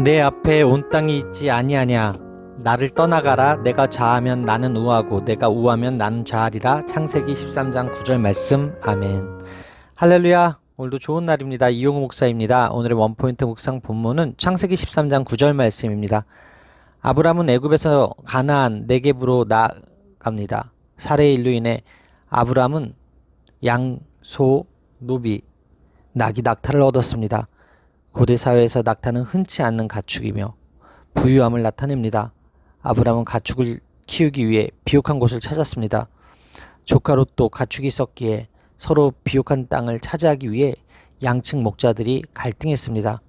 내 앞에 온 땅이 있지 아니하냐. 나를 떠나가라. 내가 좌하면 나는 우하고 내가 우하면 나는 좌하리라. 창세기 13장 9절 말씀. 아멘. 할렐루야. 오늘도 좋은 날입니다. 이용우 목사입니다. 오늘의 원포인트 묵상 본문은 창세기 13장 9절 말씀입니다. 아브람은 애굽에서 가나안 네겝으로 나아갑니다. 살해의 일로 인해 아브람은 양, 소, 노비, 낙이 낙타를 얻었습니다. 고대 사회에서 낙타는 흔치 않는 가축이며 부유함을 나타냅니다. 아브람은 가축을 키우기 위해 비옥한 곳을 찾았습니다. 조카 롯도 가축이 있었기에 서로 비옥한 땅을 차지하기 위해 양측 목자들이 갈등했습니다.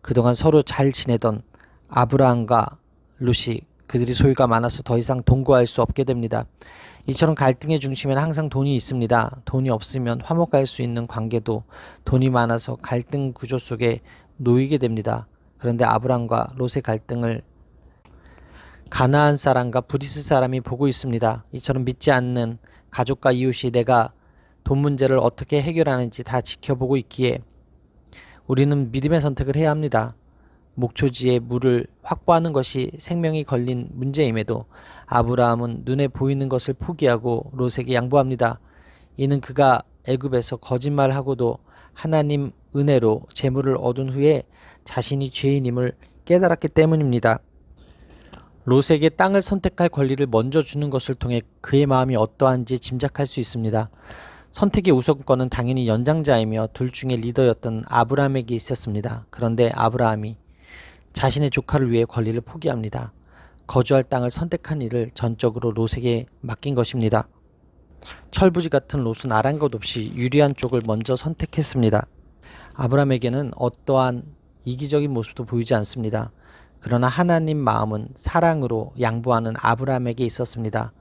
그동안 서로 잘 지내던 아브라함과 롯이 그들이 소유가 많아서 더 이상 동거할 수 없게 됩니다. 이처럼 갈등의 중심에는 항상 돈이 있습니다. 돈이 없으면 화목할 수 있는 관계도 돈이 많아서 갈등 구조 속에 놓이게 됩니다. 그런데 아브람과 롯의 갈등을 가나안 사람과 브리스 사람이 보고 있습니다. 이처럼 믿지 않는 가족과 이웃이 내가 돈 문제를 어떻게 해결하는지 다 지켜보고 있기에 우리는 믿음의 선택을 해야 합니다. 목초지에 물을 확보하는 것이 생명이 걸린 문제임에도 아브라함은 눈에 보이는 것을 포기하고 롯에게 양보합니다. 이는 그가 애굽에서 거짓말하고도 하나님 은혜로 재물을 얻은 후에 자신이 죄인임을 깨달았기 때문입니다. 롯에게 땅을 선택할 권리를 먼저 주는 것을 통해 그의 마음이 어떠한지 짐작할 수 있습니다. 선택의 우선권은 당연히 연장자이며 둘 중에 리더였던 아브라함에게 있었습니다. 그런데 아브라함이 자신의 조카를 위해 권리를 포기합니다. 거주할 땅을 선택한 일을 전적으로 롯에게 맡긴 것입니다. 철부지 같은 롯은 아란 것 없이 유리한 쪽을 먼저 선택했습니다. 아브라함에게는 어떠한 이기적인 모습도 보이지 않습니다. 그러나 하나님 마음은 사랑으로 양보하는 아브라함에게 있었습니다.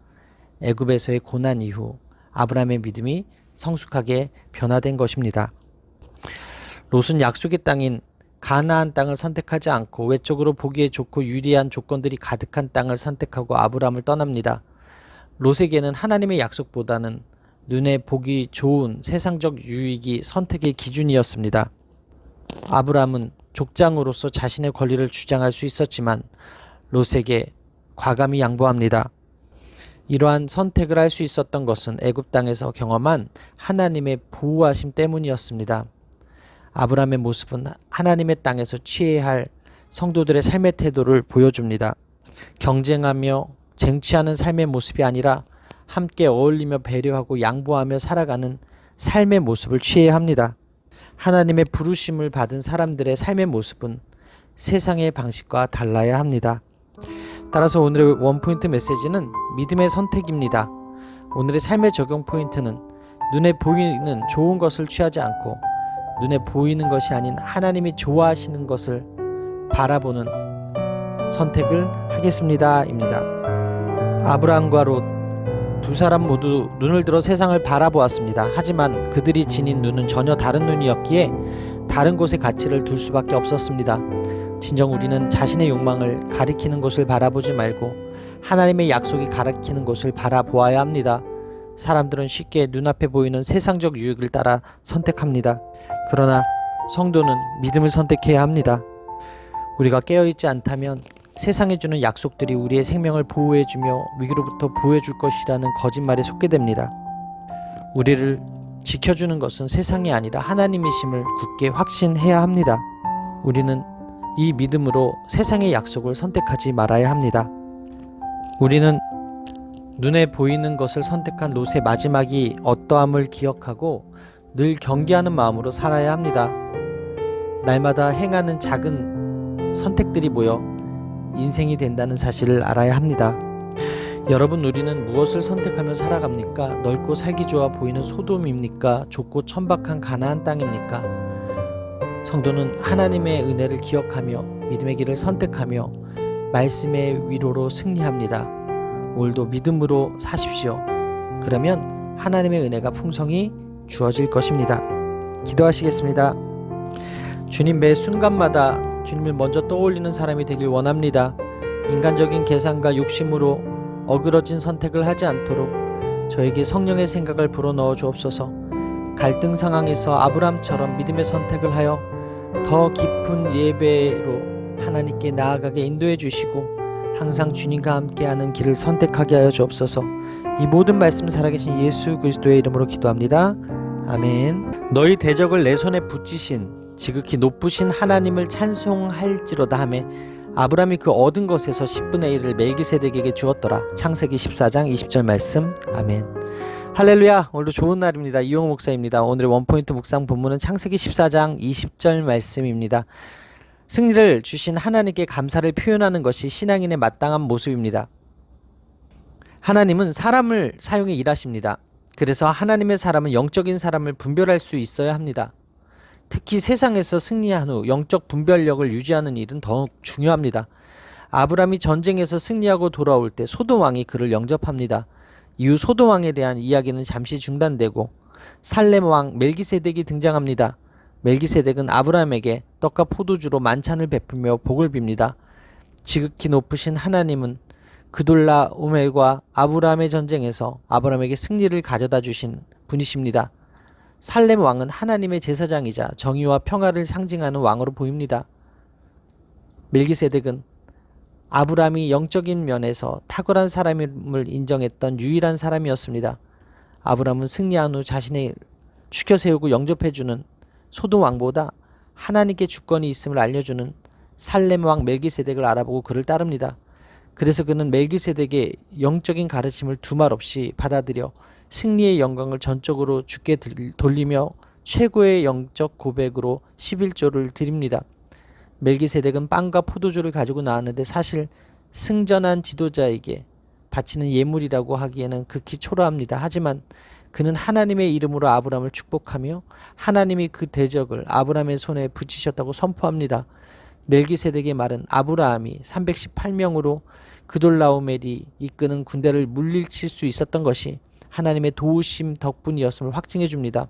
애굽에서의 고난 이후 아브라함의 믿음이 성숙하게 변화된 것입니다. 롯은 약속의 땅인 가나안 땅을 선택하지 않고 외적으로 보기에 좋고 유리한 조건들이 가득한 땅을 선택하고 아브라함을 떠납니다. 롯에게는 하나님의 약속보다는 눈에 보기 좋은 세상적 유익이 선택의 기준이었습니다. 아브라함은 족장으로서 자신의 권리를 주장할 수 있었지만 롯에게 과감히 양보합니다. 이러한 선택을 할 수 있었던 것은 애굽 땅에서 경험한 하나님의 보호하심 때문이었습니다. 아브라함의 모습은 하나님의 땅에서 취해야 할 성도들의 삶의 태도를 보여줍니다. 경쟁하며 쟁취하는 삶의 모습이 아니라 함께 어울리며 배려하고 양보하며 살아가는 삶의 모습을 취해야 합니다. 하나님의 부르심을 받은 사람들의 삶의 모습은 세상의 방식과 달라야 합니다. 따라서 오늘의 원포인트 메시지는 믿음의 선택입니다. 오늘의 삶의 적용 포인트는 눈에 보이는 좋은 것을 취하지 않고 눈에 보이는 것이 아닌 하나님이 좋아하시는 것을 바라보는 선택을 하겠습니다. 입니다. 아브라함과 롯 두 사람 모두 눈을 들어 세상을 바라보았습니다. 하지만 그들이 지닌 눈은 전혀 다른 눈이었기에 다른 곳에 가치를 둘 수밖에 없었습니다. 진정 우리는 자신의 욕망을 가리키는 곳을 바라보지 말고 하나님의 약속이 가리키는 곳을 바라보아야 합니다. 사람들은 쉽게 눈앞에 보이는 세상적 유익을 따라 선택합니다. 그러나 성도는 믿음을 선택해야 합니다. 우리가 깨어있지 않다면 세상에 주는 약속들이 우리의 생명을 보호해주며 위기로부터 보호해줄 것이라는 거짓말에 속게 됩니다. 우리를 지켜주는 것은 세상이 아니라 하나님이심을 굳게 확신해야 합니다. 우리는 이 믿음으로 세상의 약속을 선택하지 말아야 합니다. 우리는 눈에 보이는 것을 선택한 롯의 마지막이 어떠함을 기억하고 늘 경계하는 마음으로 살아야 합니다. 날마다 행하는 작은 선택들이 모여 인생이 된다는 사실을 알아야 합니다. 여러분, 우리는 무엇을 선택하며 살아갑니까? 넓고 살기 좋아 보이는 소돔입니까? 좁고 천박한 가나안 땅입니까? 성도는 하나님의 은혜를 기억하며 믿음의 길을 선택하며 말씀의 위로로 승리합니다. 오늘도 믿음으로 사십시오. 그러면 하나님의 은혜가 풍성히 주어질 것입니다. 기도하시겠습니다. 주님, 매 순간마다 주님을 먼저 떠올리는 사람이 되길 원합니다. 인간적인 계산과 욕심으로 어그러진 선택을 하지 않도록 저에게 성령의 생각을 불어넣어 주옵소서. 갈등 상황에서 아브람처럼 믿음의 선택을 하여 더 깊은 예배로 하나님께 나아가게 인도해 주시고 항상 주님과 함께하는 길을 선택하게 하여 주옵소서. 이 모든 말씀 살아계신 예수 그리스도의 이름으로 기도합니다. 아멘. 너희 대적을 내 손에 붙이신 지극히 높으신 하나님을 찬송할지로다 하매 아브라함이 그 얻은 것에서 10분의 1을 멜기세덱에게 주었더라. 창세기 14장 20절 말씀. 아멘. 할렐루야. 오늘도 좋은 날입니다. 이용호 목사입니다. 오늘의 원포인트 묵상 본문은 창세기 14장 20절 말씀입니다. 승리를 주신 하나님께 감사를 표현하는 것이 신앙인의 마땅한 모습입니다. 하나님은 사람을 사용해 일하십니다. 그래서 하나님의 사람은 영적인 사람을 분별할 수 있어야 합니다. 특히 세상에서 승리한 후 영적 분별력을 유지하는 일은 더욱 중요합니다. 아브라함이 전쟁에서 승리하고 돌아올 때 소돔 왕이 그를 영접합니다. 이후 소돔 왕에 대한 이야기는 잠시 중단되고 살렘 왕 멜기세덱이 등장합니다. 멜기세덱은 아브라함에게 떡과 포도주로 만찬을 베풀며 복을 빕니다. 지극히 높으신 하나님은 그돌라오멜과 아브라함의 전쟁에서 아브라함에게 승리를 가져다 주신 분이십니다. 살렘 왕은 하나님의 제사장이자 정의와 평화를 상징하는 왕으로 보입니다. 멜기세덱은 아브라함이 영적인 면에서 탁월한 사람임을 인정했던 유일한 사람이었습니다. 아브라함은 승리한 후 자신을 추켜 세우고 영접해주는 소돔 왕보다 하나님께 주권이 있음을 알려주는 살렘 왕 멜기세덱을 알아보고 그를 따릅니다. 그래서 그는 멜기세덱의 영적인 가르침을 두말 없이 받아들여 승리의 영광을 전적으로 주께 돌리며 최고의 영적 고백으로 11조를 드립니다. 멜기세덱은 빵과 포도주를 가지고 나왔는데 사실 승전한 지도자에게 바치는 예물이라고 하기에는 극히 초라합니다. 하지만 그는 하나님의 이름으로 아브라함을 축복하며 하나님이 그 대적을 아브라함의 손에 붙이셨다고 선포합니다. 멜기세덱의 말은 아브라함이 318명으로 그돌라오멜이 이끄는 군대를 물리칠 수 있었던 것이 하나님의 도우심 덕분이었음을 확증해 줍니다.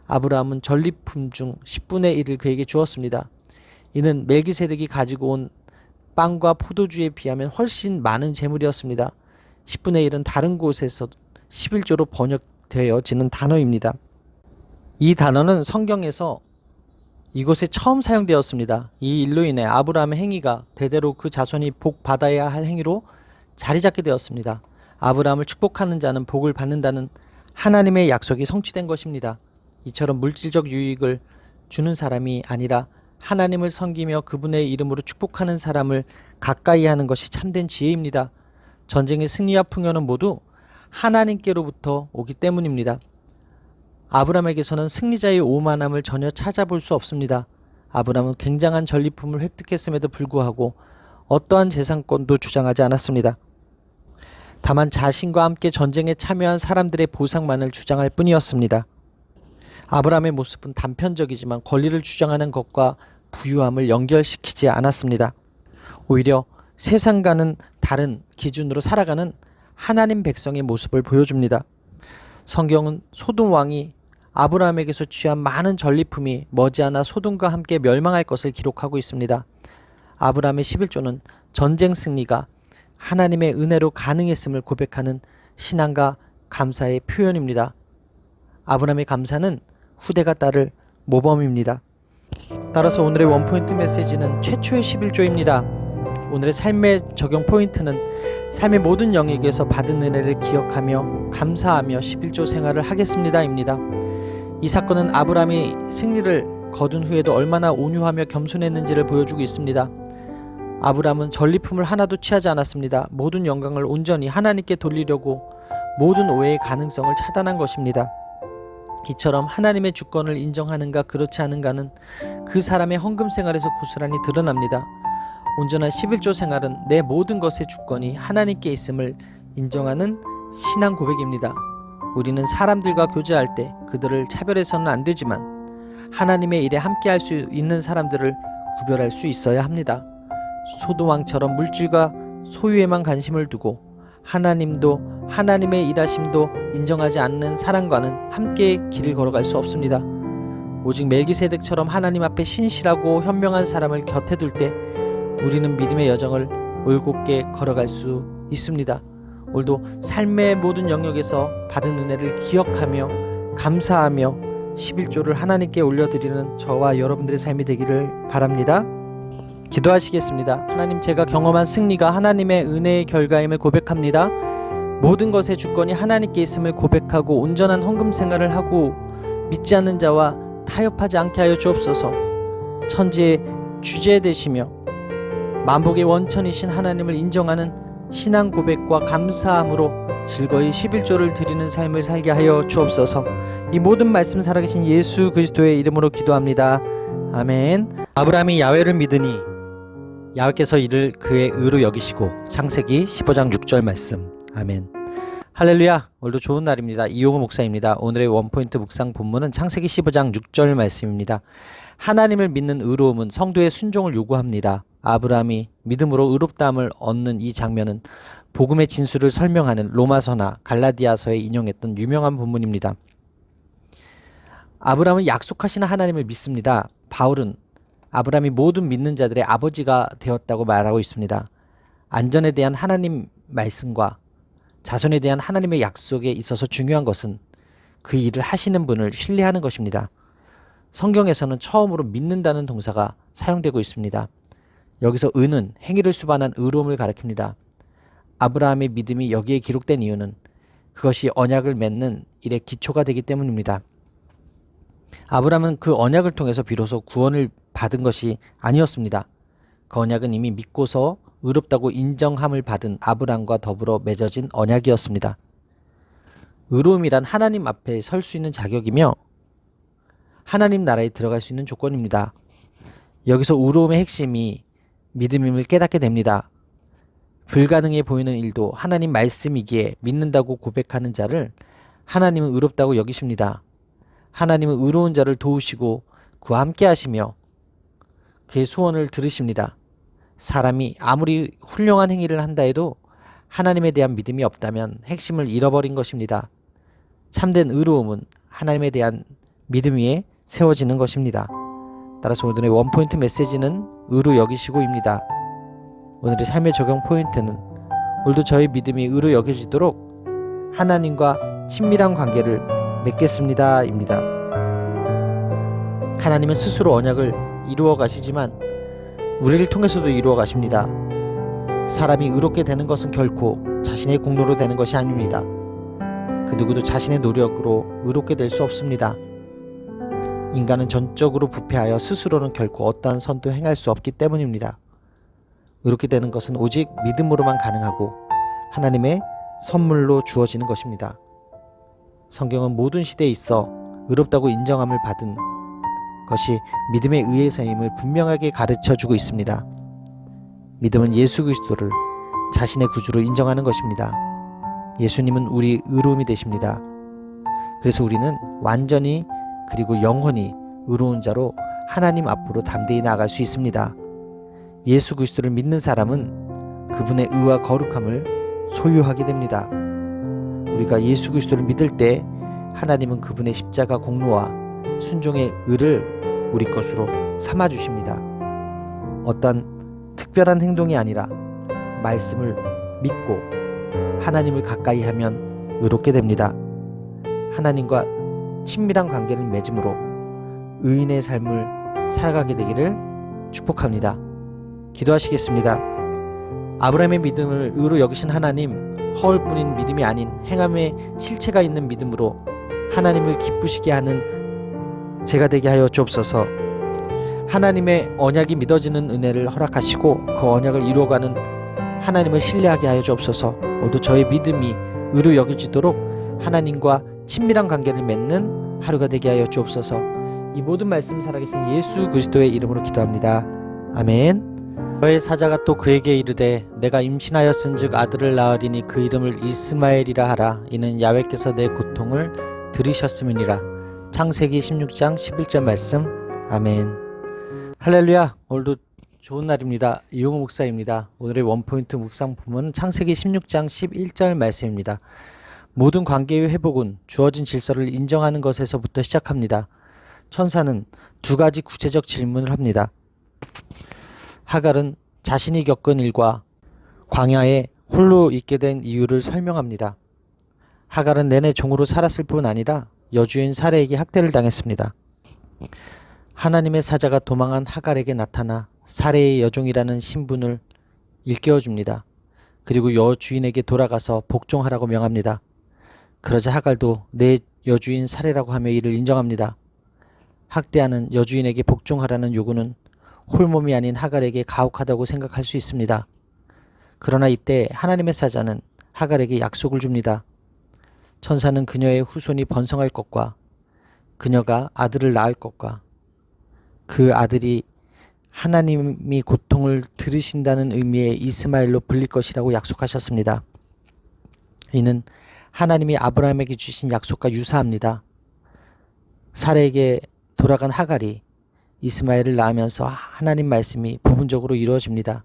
아브라함은 전리품 중 10분의 1을 그에게 주었습니다. 이는 멜기세덱이 가지고 온 빵과 포도주에 비하면 훨씬 많은 재물이었습니다. 10분의 1은 다른 곳에서 11조로 번역되어지는 단어입니다. 이 단어는 성경에서 이곳에 처음 사용되었습니다. 이 일로 인해 아브라함의 행위가 대대로 그 자손이 복 받아야 할 행위로 자리 잡게 되었습니다. 아브라함을 축복하는 자는 복을 받는다는 하나님의 약속이 성취된 것입니다. 이처럼 물질적 유익을 주는 사람이 아니라 하나님을 섬기며 그분의 이름으로 축복하는 사람을 가까이 하는 것이 참된 지혜입니다. 전쟁의 승리와 풍요는 모두 하나님께로부터 오기 때문입니다. 아브라함에게서는 승리자의 오만함을 전혀 찾아볼 수 없습니다. 아브라함은 굉장한 전리품을 획득했음에도 불구하고 어떠한 재산권도 주장하지 않았습니다. 다만 자신과 함께 전쟁에 참여한 사람들의 보상만을 주장할 뿐이었습니다. 아브라함의 모습은 단편적이지만 권리를 주장하는 것과 부유함을 연결시키지 않았습니다. 오히려 세상과는 다른 기준으로 살아가는 하나님 백성의 모습을 보여줍니다. 성경은 소돔 왕이 아브라함에게서 취한 많은 전리품이 머지않아 소돔과 함께 멸망할 것을 기록하고 있습니다. 아브라함의 11조는 전쟁 승리가 하나님의 은혜로 가능했음을 고백하는 신앙과 감사의 표현입니다. 아브라함의 감사는 후대가 따를 모범입니다. 따라서 오늘의 원포인트 메시지는 최초의 11조입니다. 오늘의 삶의 적용 포인트는 삶의 모든 영역에서 받은 은혜를 기억하며 감사하며 11조 생활을 하겠습니다입니다. 이 사건은 아브라함이 승리를 거둔 후에도 얼마나 온유하며 겸손했는지를 보여주고 있습니다. 아브라함은 전리품을 하나도 취하지 않았습니다. 모든 영광을 온전히 하나님께 돌리려고 모든 오해의 가능성을 차단한 것입니다. 이처럼 하나님의 주권을 인정하는가 그렇지 않은가는 그 사람의 헌금 생활에서 고스란히 드러납니다. 온전한 11조 생활은 내 모든 것의 주권이 하나님께 있음을 인정하는 신앙 고백입니다. 우리는 사람들과 교제할 때 그들을 차별해서는 안 되지만 하나님의 일에 함께할 수 있는 사람들을 구별할 수 있어야 합니다. 소돔왕처럼 물질과 소유에만 관심을 두고 하나님도 하나님의 일하심도 인정하지 않는 사람과는 함께 길을 걸어갈 수 없습니다. 오직 멜기세덱처럼 하나님 앞에 신실하고 현명한 사람을 곁에 둘 때 우리는 믿음의 여정을 올곧게 걸어갈 수 있습니다. 오늘도 삶의 모든 영역에서 받은 은혜를 기억하며 감사하며 11조를 하나님께 올려드리는 저와 여러분들의 삶이 되기를 바랍니다. 기도하시겠습니다. 하나님, 제가 경험한 승리가 하나님의 은혜의 결과임을 고백합니다. 모든 것의 주권이 하나님께 있음을 고백하고 온전한 헌금 생활을 하고 믿지 않는 자와 타협하지 않게 하여 주옵소서. 천지의 주제 되시며 만복의 원천이신 하나님을 인정하는 신앙 고백과 감사함으로 즐거이 11조를 드리는 삶을 살게 하여 주옵소서. 이 모든 말씀 살아계신 예수 그리스도의 이름으로 기도합니다. 아멘. 아브라함이 야훼를 믿으니 야훼께서 이를 그의 의로 여기시고. 창세기 15장 6절 말씀. 아멘. 할렐루야. 오늘도 좋은 날입니다. 이용호 목사입니다. 오늘의 원포인트 묵상 본문은 창세기 15장 6절 말씀입니다. 하나님을 믿는 의로움은 성도의 순종을 요구합니다. 아브라함이 믿음으로 의롭다함을 얻는 이 장면은 복음의 진수를 설명하는 로마서나 갈라디아서에 인용했던 유명한 본문입니다. 아브라함은 약속하신 하나님을 믿습니다. 바울은 아브라함이 모든 믿는 자들의 아버지가 되었다고 말하고 있습니다. 안전에 대한 하나님 말씀과 자손에 대한 하나님의 약속에 있어서 중요한 것은 그 일을 하시는 분을 신뢰하는 것입니다. 성경에서는 처음으로 믿는다는 동사가 사용되고 있습니다. 여기서 의는 행위를 수반한 의로움을 가리킵니다. 아브라함의 믿음이 여기에 기록된 이유는 그것이 언약을 맺는 일의 기초가 되기 때문입니다. 아브라함은 그 언약을 통해서 비로소 구원을 받은 것이 아니었습니다. 그 언약은 이미 믿고서 의롭다고 인정함을 받은 아브라함과 더불어 맺어진 언약이었습니다. 의로움이란 하나님 앞에 설 수 있는 자격이며 하나님 나라에 들어갈 수 있는 조건입니다. 여기서 의로움의 핵심이 믿음임을 깨닫게 됩니다. 불가능해 보이는 일도 하나님 말씀이기에 믿는다고 고백하는 자를 하나님은 의롭다고 여기십니다. 하나님은 의로운 자를 도우시고 그와 함께 하시며 그의 소원을 들으십니다. 사람이 아무리 훌륭한 행위를 한다 해도 하나님에 대한 믿음이 없다면 핵심을 잃어버린 것입니다. 참된 의로움은 하나님에 대한 믿음 위에 세워지는 것입니다. 따라서 오늘의 원포인트 메시지는 의로 여기시고입니다. 오늘의 삶의 적용 포인트는 오늘도 저의 믿음이 의로 여겨지도록 하나님과 친밀한 관계를 맺겠습니다 입니다. 하나님은 스스로 언약을 이루어 가시지만 우리를 통해서도 이루어 가십니다. 사람이 의롭게 되는 것은 결코 자신의 공로로 되는 것이 아닙니다. 그 누구도 자신의 노력으로 의롭게 될 수 없습니다. 인간은 전적으로 부패하여 스스로는 결코 어떠한 선도 행할 수 없기 때문입니다. 의롭게 되는 것은 오직 믿음으로만 가능하고 하나님의 선물로 주어지는 것입니다. 성경은 모든 시대에 있어 의롭다고 인정함을 받은 것이 믿음에 의해서임을 분명하게 가르쳐주고 있습니다. 믿음은 예수 그리스도를 자신의 구주로 인정하는 것입니다. 예수님은 우리 의로움이 되십니다. 그래서 우리는 완전히 그리고 영원히 의로운 자로 하나님 앞으로 담대히 나아갈 수 있습니다. 예수 그리스도를 믿는 사람은 그분의 의와 거룩함을 소유하게 됩니다. 우리가 예수 그리스도를 믿을 때 하나님은 그분의 십자가 공로와 순종의 의를 우리 것으로 삼아 주십니다. 어떤 특별한 행동이 아니라 말씀을 믿고 하나님을 가까이 하면 의롭게 됩니다. 하나님과 친밀한 관계를 맺음으로 의인의 삶을 살아가게 되기를 축복합니다. 기도하시겠습니다. 아브라함의 믿음을 의로 여기신 하나님, 허울뿐인 믿음이 아닌 행함의 실체가 있는 믿음으로 하나님을 기쁘시게 하는 제가 되게 하여 주옵소서. 하나님의 언약이 믿어지는 은혜를 허락하시고 그 언약을 이루어가는 하나님을 신뢰하게 하여 주옵소서. 모두 저의 믿음이 의로 여겨지도록 하나님과 친밀한 관계를 맺는 하루가 되게 하여 주옵소서. 이 모든 말씀 살아계신 예수 그리스도의 이름으로 기도합니다. 아멘. 너의 사자가 또 그에게 이르되 내가 임신하였은즉 아들을 낳으리니 그 이름을 이스마엘이라 하라. 이는 야훼께서 내 고통을 들으셨음이니라. 창세기 16장 11절 말씀. 아멘. 할렐루야. 오늘도 좋은 날입니다. 이용호 목사입니다. 오늘의 원포인트 묵상 본문은 창세기 16장 11절 말씀입니다. 모든 관계의 회복은 주어진 질서를 인정하는 것에서부터 시작합니다. 천사는 두 가지 구체적 질문을 합니다. 하갈은 자신이 겪은 일과 광야에 홀로 있게 된 이유를 설명합니다. 하갈은 내내 종으로 살았을 뿐 아니라 여주인 사레에게 학대를 당했습니다. 하나님의 사자가 도망한 하갈에게 나타나 사레의 여종이라는 신분을 일깨워 줍니다. 그리고 여주인에게 돌아가서 복종하라고 명합니다. 그러자 하갈도 내 여주인 사레라고 하며 이를 인정합니다. 학대하는 여주인에게 복종하라는 요구는 홀몸이 아닌 하갈에게 가혹하다고 생각할 수 있습니다. 그러나 이때 하나님의 사자는 하갈에게 약속을 줍니다. 천사는 그녀의 후손이 번성할 것과 그녀가 아들을 낳을 것과 그 아들이 하나님이 고통을 들으신다는 의미의 이스마엘로 불릴 것이라고 약속하셨습니다. 이는 하나님이 아브라함에게 주신 약속과 유사합니다. 사레에게 돌아간 하갈이 이스마엘을 낳으면서 하나님 말씀이 부분적으로 이루어집니다.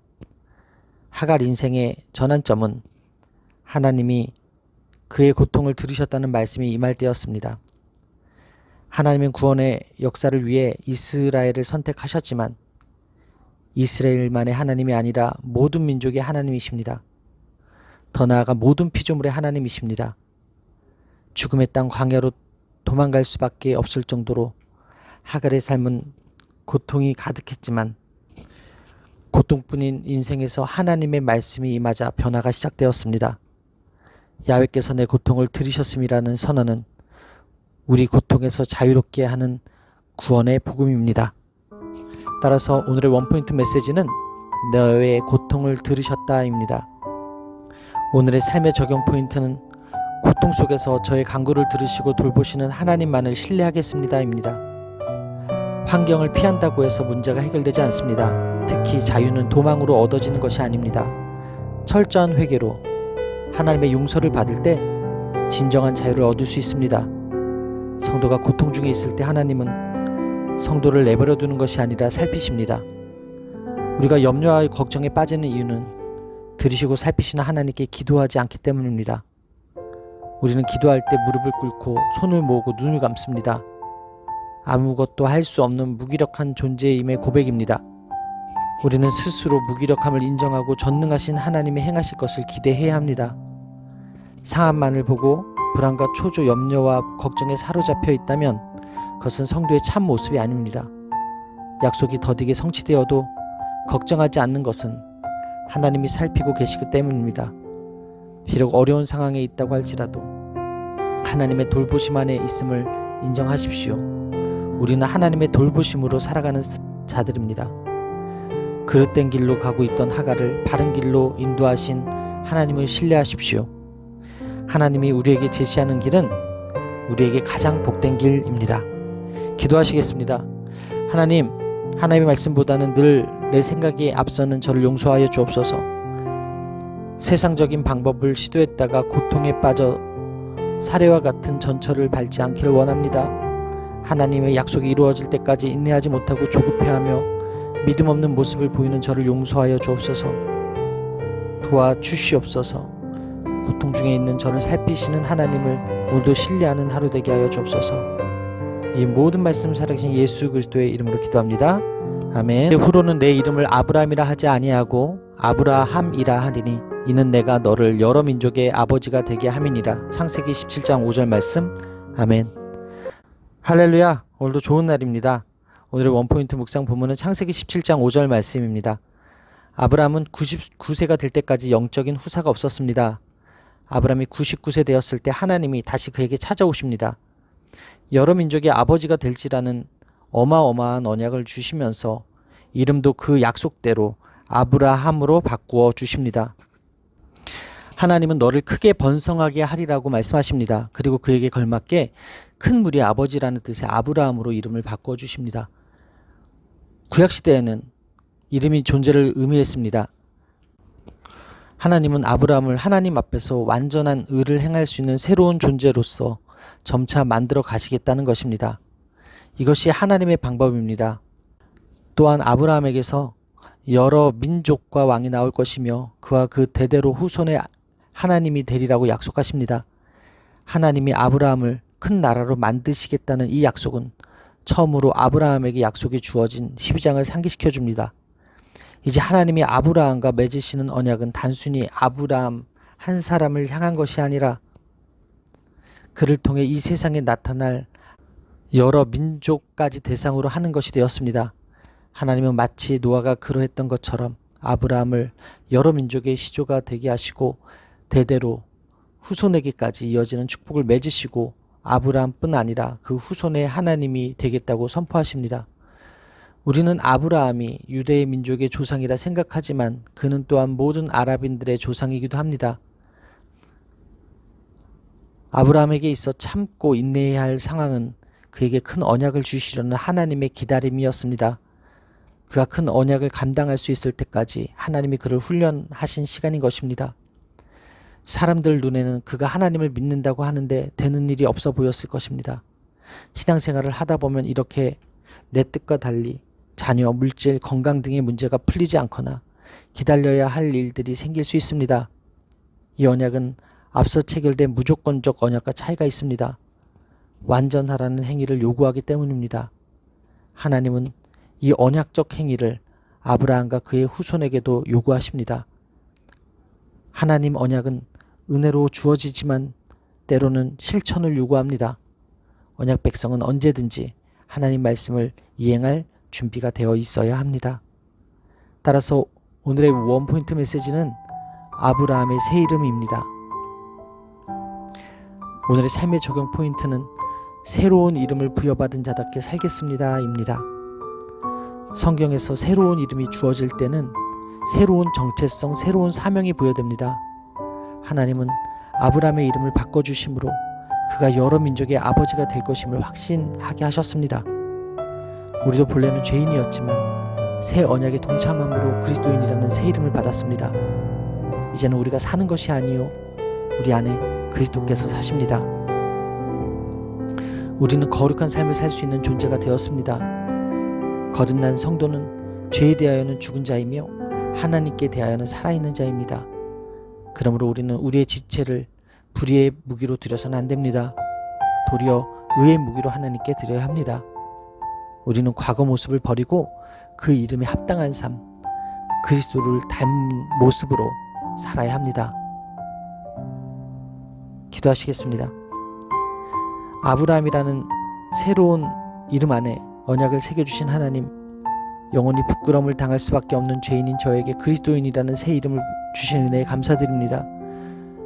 하갈 인생의 전환점은 하나님이 그의 고통을 들으셨다는 말씀이 임할 때였습니다. 하나님은 구원의 역사를 위해 이스라엘을 선택하셨지만 이스라엘만의 하나님이 아니라 모든 민족의 하나님이십니다. 더 나아가 모든 피조물의 하나님이십니다. 죽음의 땅 광야로 도망갈 수밖에 없을 정도로 하갈의 삶은 고통이 가득했지만 고통뿐인 인생에서 하나님의 말씀이 임하자 변화가 시작되었습니다. 야훼께서 내 고통을 들으셨음이라는 선언은 우리 고통에서 자유롭게 하는 구원의 복음입니다. 따라서 오늘의 원포인트 메시지는 너의 고통을 들으셨다입니다. 오늘의 삶의 적용 포인트는 고통 속에서 저의 간구를 들으시고 돌보시는 하나님만을 신뢰하겠습니다입니다. 환경을 피한다고 해서 문제가 해결되지 않습니다. 특히 자유는 도망으로 얻어지는 것이 아닙니다. 철저한 회개로 하나님의 용서를 받을 때 진정한 자유를 얻을 수 있습니다. 성도가 고통 중에 있을 때 하나님은 성도를 내버려 두는 것이 아니라 살피십니다. 우리가 염려와 걱정에 빠지는 이유는 들으시고 살피시는 하나님께 기도하지 않기 때문입니다. 우리는 기도할 때 무릎을 꿇고 손을 모으고 눈을 감습니다. 아무것도 할 수 없는 무기력한 존재임의 고백입니다. 우리는 스스로 무기력함을 인정하고 전능하신 하나님이 행하실 것을 기대해야 합니다. 상황만을 보고 불안과 초조 염려와 걱정에 사로잡혀 있다면 그것은 성도의 참 모습이 아닙니다. 약속이 더디게 성취되어도 걱정하지 않는 것은 하나님이 살피고 계시기 때문입니다. 비록 어려운 상황에 있다고 할지라도 하나님의 돌보심 안에 있음을 인정하십시오. 우리는 하나님의 돌보심으로 살아가는 자들입니다. 그릇된 길로 가고 있던 하갈을 바른 길로 인도하신 하나님을 신뢰하십시오. 하나님이 우리에게 제시하는 길은 우리에게 가장 복된 길입니다. 기도하시겠습니다. 하나님, 하나님의 말씀보다는 늘 내 생각이 앞서는 저를 용서하여 주옵소서. 세상적인 방법을 시도했다가 고통에 빠져 사례와 같은 전철을 밟지 않기를 원합니다. 하나님의 약속이 이루어질 때까지 인내하지 못하고 조급해하며 믿음 없는 모습을 보이는 저를 용서하여 주옵소서. 도와주시옵소서. 고통 중에 있는 저를 살피시는 하나님을 오늘도 신뢰하는 하루 되게 하여 주옵소서. 이 모든 말씀 살아계신 예수 그리스도의 이름으로 기도합니다. 아멘. 후로는 내 이름을 아브라함이라 하지 아니하고 아브라함이라 하리니 이는 내가 너를 여러 민족의 아버지가 되게 함이니라. 창세기 17장 5절 말씀. 아멘. 할렐루야. 오늘도 좋은 날입니다. 오늘의 원포인트 묵상 본문은 창세기 17장 5절 말씀입니다. 아브라함은 99세가 될 때까지 영적인 후사가 없었습니다. 아브라함이 99세 되었을 때 하나님이 다시 그에게 찾아오십니다. 여러 민족의 아버지가 될지라는 어마어마한 언약을 주시면서 이름도 그 약속대로 아브라함으로 바꾸어 주십니다. 하나님은 너를 크게 번성하게 하리라고 말씀하십니다. 그리고 그에게 걸맞게 큰 무리의 아버지라는 뜻의 아브라함으로 이름을 바꾸어 주십니다. 구약시대에는 이름이 존재를 의미했습니다. 하나님은 아브라함을 하나님 앞에서 완전한 의를 행할 수 있는 새로운 존재로서 점차 만들어 가시겠다는 것입니다. 이것이 하나님의 방법입니다. 또한 아브라함에게서 여러 민족과 왕이 나올 것이며 그와 그 대대로 후손의 하나님이 되리라고 약속하십니다. 하나님이 아브라함을 큰 나라로 만드시겠다는 이 약속은 처음으로 아브라함에게 약속이 주어진 12장을 상기시켜 줍니다. 이제 하나님이 아브라함과 맺으시는 언약은 단순히 아브라함 한 사람을 향한 것이 아니라 그를 통해 이 세상에 나타날 여러 민족까지 대상으로 하는 것이 되었습니다. 하나님은 마치 노아가 그러했던 것처럼 아브라함을 여러 민족의 시조가 되게 하시고 대대로 후손에게까지 이어지는 축복을 맺으시고 아브라함뿐 아니라 그 후손의 하나님이 되겠다고 선포하십니다. 우리는 아브라함이 유대의 민족의 조상이라 생각하지만 그는 또한 모든 아랍인들의 조상이기도 합니다. 아브라함에게 있어 참고 인내해야 할 상황은 그에게 큰 언약을 주시려는 하나님의 기다림이었습니다. 그가 큰 언약을 감당할 수 있을 때까지 하나님이 그를 훈련하신 시간인 것입니다. 사람들 눈에는 그가 하나님을 믿는다고 하는데 되는 일이 없어 보였을 것입니다. 신앙생활을 하다 보면 이렇게 내 뜻과 달리 자녀, 물질, 건강 등의 문제가 풀리지 않거나 기다려야 할 일들이 생길 수 있습니다. 이 언약은 앞서 체결된 무조건적 언약과 차이가 있습니다. 완전하라는 행위를 요구하기 때문입니다. 하나님은 이 언약적 행위를 아브라함과 그의 후손에게도 요구하십니다. 하나님 언약은 은혜로 주어지지만 때로는 실천을 요구합니다. 언약 백성은 언제든지 하나님 말씀을 이행할 준비가 되어 있어야 합니다. 따라서 오늘의 원포인트 메시지는 아브라함의 새 이름입니다. 오늘의 삶의 적용 포인트는 새로운 이름을 부여받은 자답게 살겠습니다 입니다. 성경에서 새로운 이름이 주어질 때는 새로운 정체성, 새로운 사명이 부여됩니다. 하나님은 아브라함의 이름을 바꿔주심으로 그가 여러 민족의 아버지가 될 것임을 확신하게 하셨습니다. 우리도 본래는 죄인이었지만 새 언약에 동참함으로 그리스도인이라는 새 이름을 받았습니다. 이제는 우리가 사는 것이 아니요 우리 안에 그리스도께서 사십니다. 우리는 거룩한 삶을 살 수 있는 존재가 되었습니다. 거듭난 성도는 죄에 대하여는 죽은 자이며 하나님께 대하여는 살아있는 자입니다. 그러므로 우리는 우리의 지체를 불의의 무기로 드려서는 안 됩니다. 도리어 의의 무기로 하나님께 드려야 합니다. 우리는 과거 모습을 버리고 그 이름에 합당한 삶, 그리스도를 닮은 모습으로 살아야 합니다. 기도하시겠습니다. 아브라함이라는 새로운 이름 안에 언약을 새겨주신 하나님, 영원히 부끄러움을 당할 수밖에 없는 죄인인 저에게 그리스도인이라는 새 이름을 주신 은혜에 감사드립니다.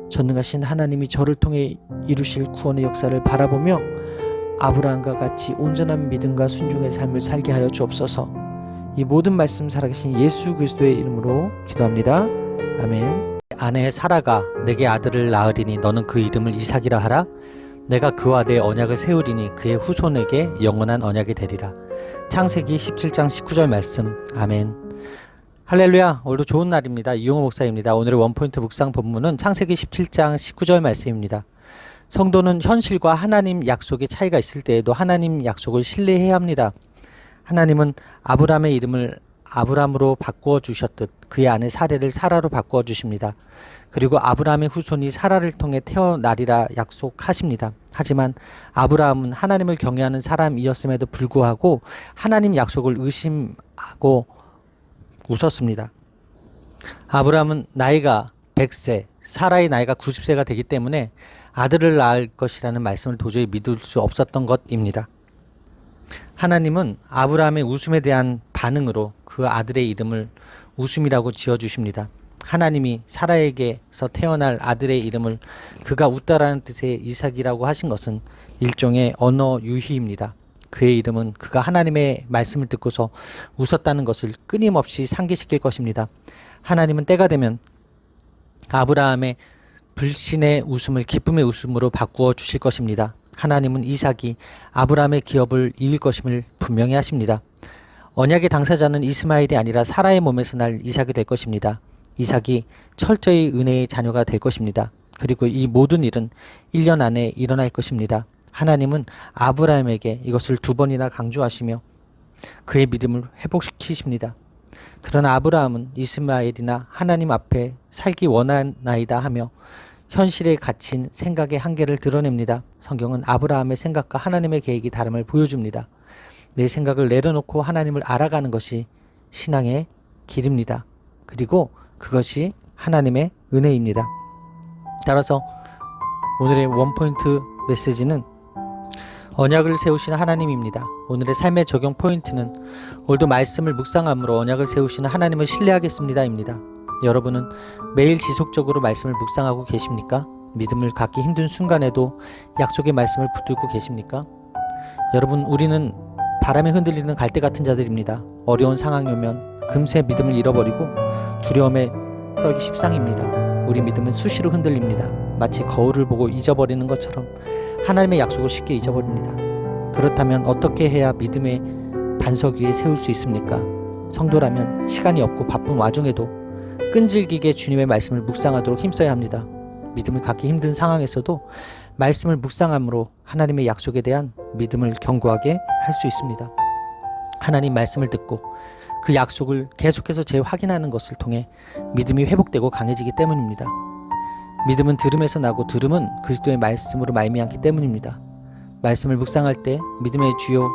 전능하신 하나님이 저를 통해 이루실 구원의 역사를 바라보며 아브라함과 같이 온전한 믿음과 순종의 삶을 살게 하여 주옵소서. 이 모든 말씀 살아계신 예수 그리스도의 이름으로 기도합니다. 아멘. 아내 사라가 내게 아들을 낳으리니 너는 그 이름을 이삭이라 하라. 내가 그와 내 언약을 세우리니 그의 후손에게 영원한 언약이 되리라. 창세기 17장 19절 말씀. 아멘. 할렐루야. 오늘도 좋은 날입니다. 이용호 목사입니다. 오늘의 원포인트 묵상 본문은 창세기 17장 19절 말씀입니다. 성도는 현실과 하나님 약속의 차이가 있을 때에도 하나님 약속을 신뢰해야 합니다. 하나님은 아브라함의 이름을 아브람으로 바꾸어 주셨듯 그의 아내 사례를 사라로 바꾸어 주십니다. 그리고 아브라함의 후손이 사라를 통해 태어나리라 약속하십니다. 하지만 아브라함은 하나님을 경외하는 사람이었음에도 불구하고 하나님 약속을 의심하고 웃었습니다. 아브라함은 나이가 100세, 사라의 나이가 90세가 되기 때문에 아들을 낳을 것이라는 말씀을 도저히 믿을 수 없었던 것입니다. 하나님은 아브라함의 웃음에 대한 반응으로 그 아들의 이름을 웃음이라고 지어주십니다. 하나님이 사라에게서 태어날 아들의 이름을 그가 웃다라는 뜻의 이삭이라고 하신 것은 일종의 언어 유희입니다. 그의 이름은 그가 하나님의 말씀을 듣고서 웃었다는 것을 끊임없이 상기시킬 것입니다. 하나님은 때가 되면 아브라함의 불신의 웃음을 기쁨의 웃음으로 바꾸어 주실 것입니다. 하나님은 이삭이 아브라함의 기업을 이을 것임을 분명히 하십니다. 언약의 당사자는 이스마엘이 아니라 사라의 몸에서 날 이삭이 될 것입니다. 이삭이 철저히 은혜의 자녀가 될 것입니다. 그리고 이 모든 일은 1년 안에 일어날 것입니다. 하나님은 아브라함에게 이것을 2번이나 강조하시며 그의 믿음을 회복시키십니다. 그러나 아브라함은 이스마엘이나 하나님 앞에 살기 원하나이다 하며 현실에 갇힌 생각의 한계를 드러냅니다. 성경은 아브라함의 생각과 하나님의 계획이 다름을 보여줍니다. 내 생각을 내려놓고 하나님을 알아가는 것이 신앙의 길입니다. 그리고 그것이 하나님의 은혜입니다. 따라서 오늘의 원포인트 메시지는 언약을 세우시는 하나님입니다. 오늘의 삶의 적용 포인트는 오늘도 말씀을 묵상함으로 언약을 세우시는 하나님을 신뢰하겠습니다 입니다. 여러분은 매일 지속적으로 말씀을 묵상하고 계십니까? 믿음을 갖기 힘든 순간에도 약속의 말씀을 붙들고 계십니까? 여러분, 우리는 바람에 흔들리는 갈대 같은 자들입니다. 어려운 상황이 오면 금세 믿음을 잃어버리고 두려움에 떨기 십상입니다. 우리 믿음은 수시로 흔들립니다. 마치 거울을 보고 잊어버리는 것처럼 하나님의 약속을 쉽게 잊어버립니다. 그렇다면 어떻게 해야 믿음의 반석 위에 세울 수 있습니까? 성도라면 시간이 없고 바쁜 와중에도 끈질기게 주님의 말씀을 묵상하도록 힘써야 합니다. 믿음을 갖기 힘든 상황에서도 말씀을 묵상함으로 하나님의 약속에 대한 믿음을 견고하게 할 수 있습니다. 하나님 말씀을 듣고 그 약속을 계속해서 재확인하는 것을 통해 믿음이 회복되고 강해지기 때문입니다. 믿음은 들음에서 나고 들음은 그리스도의 말씀으로 말미암기 때문입니다. 말씀을 묵상할 때 믿음의 주요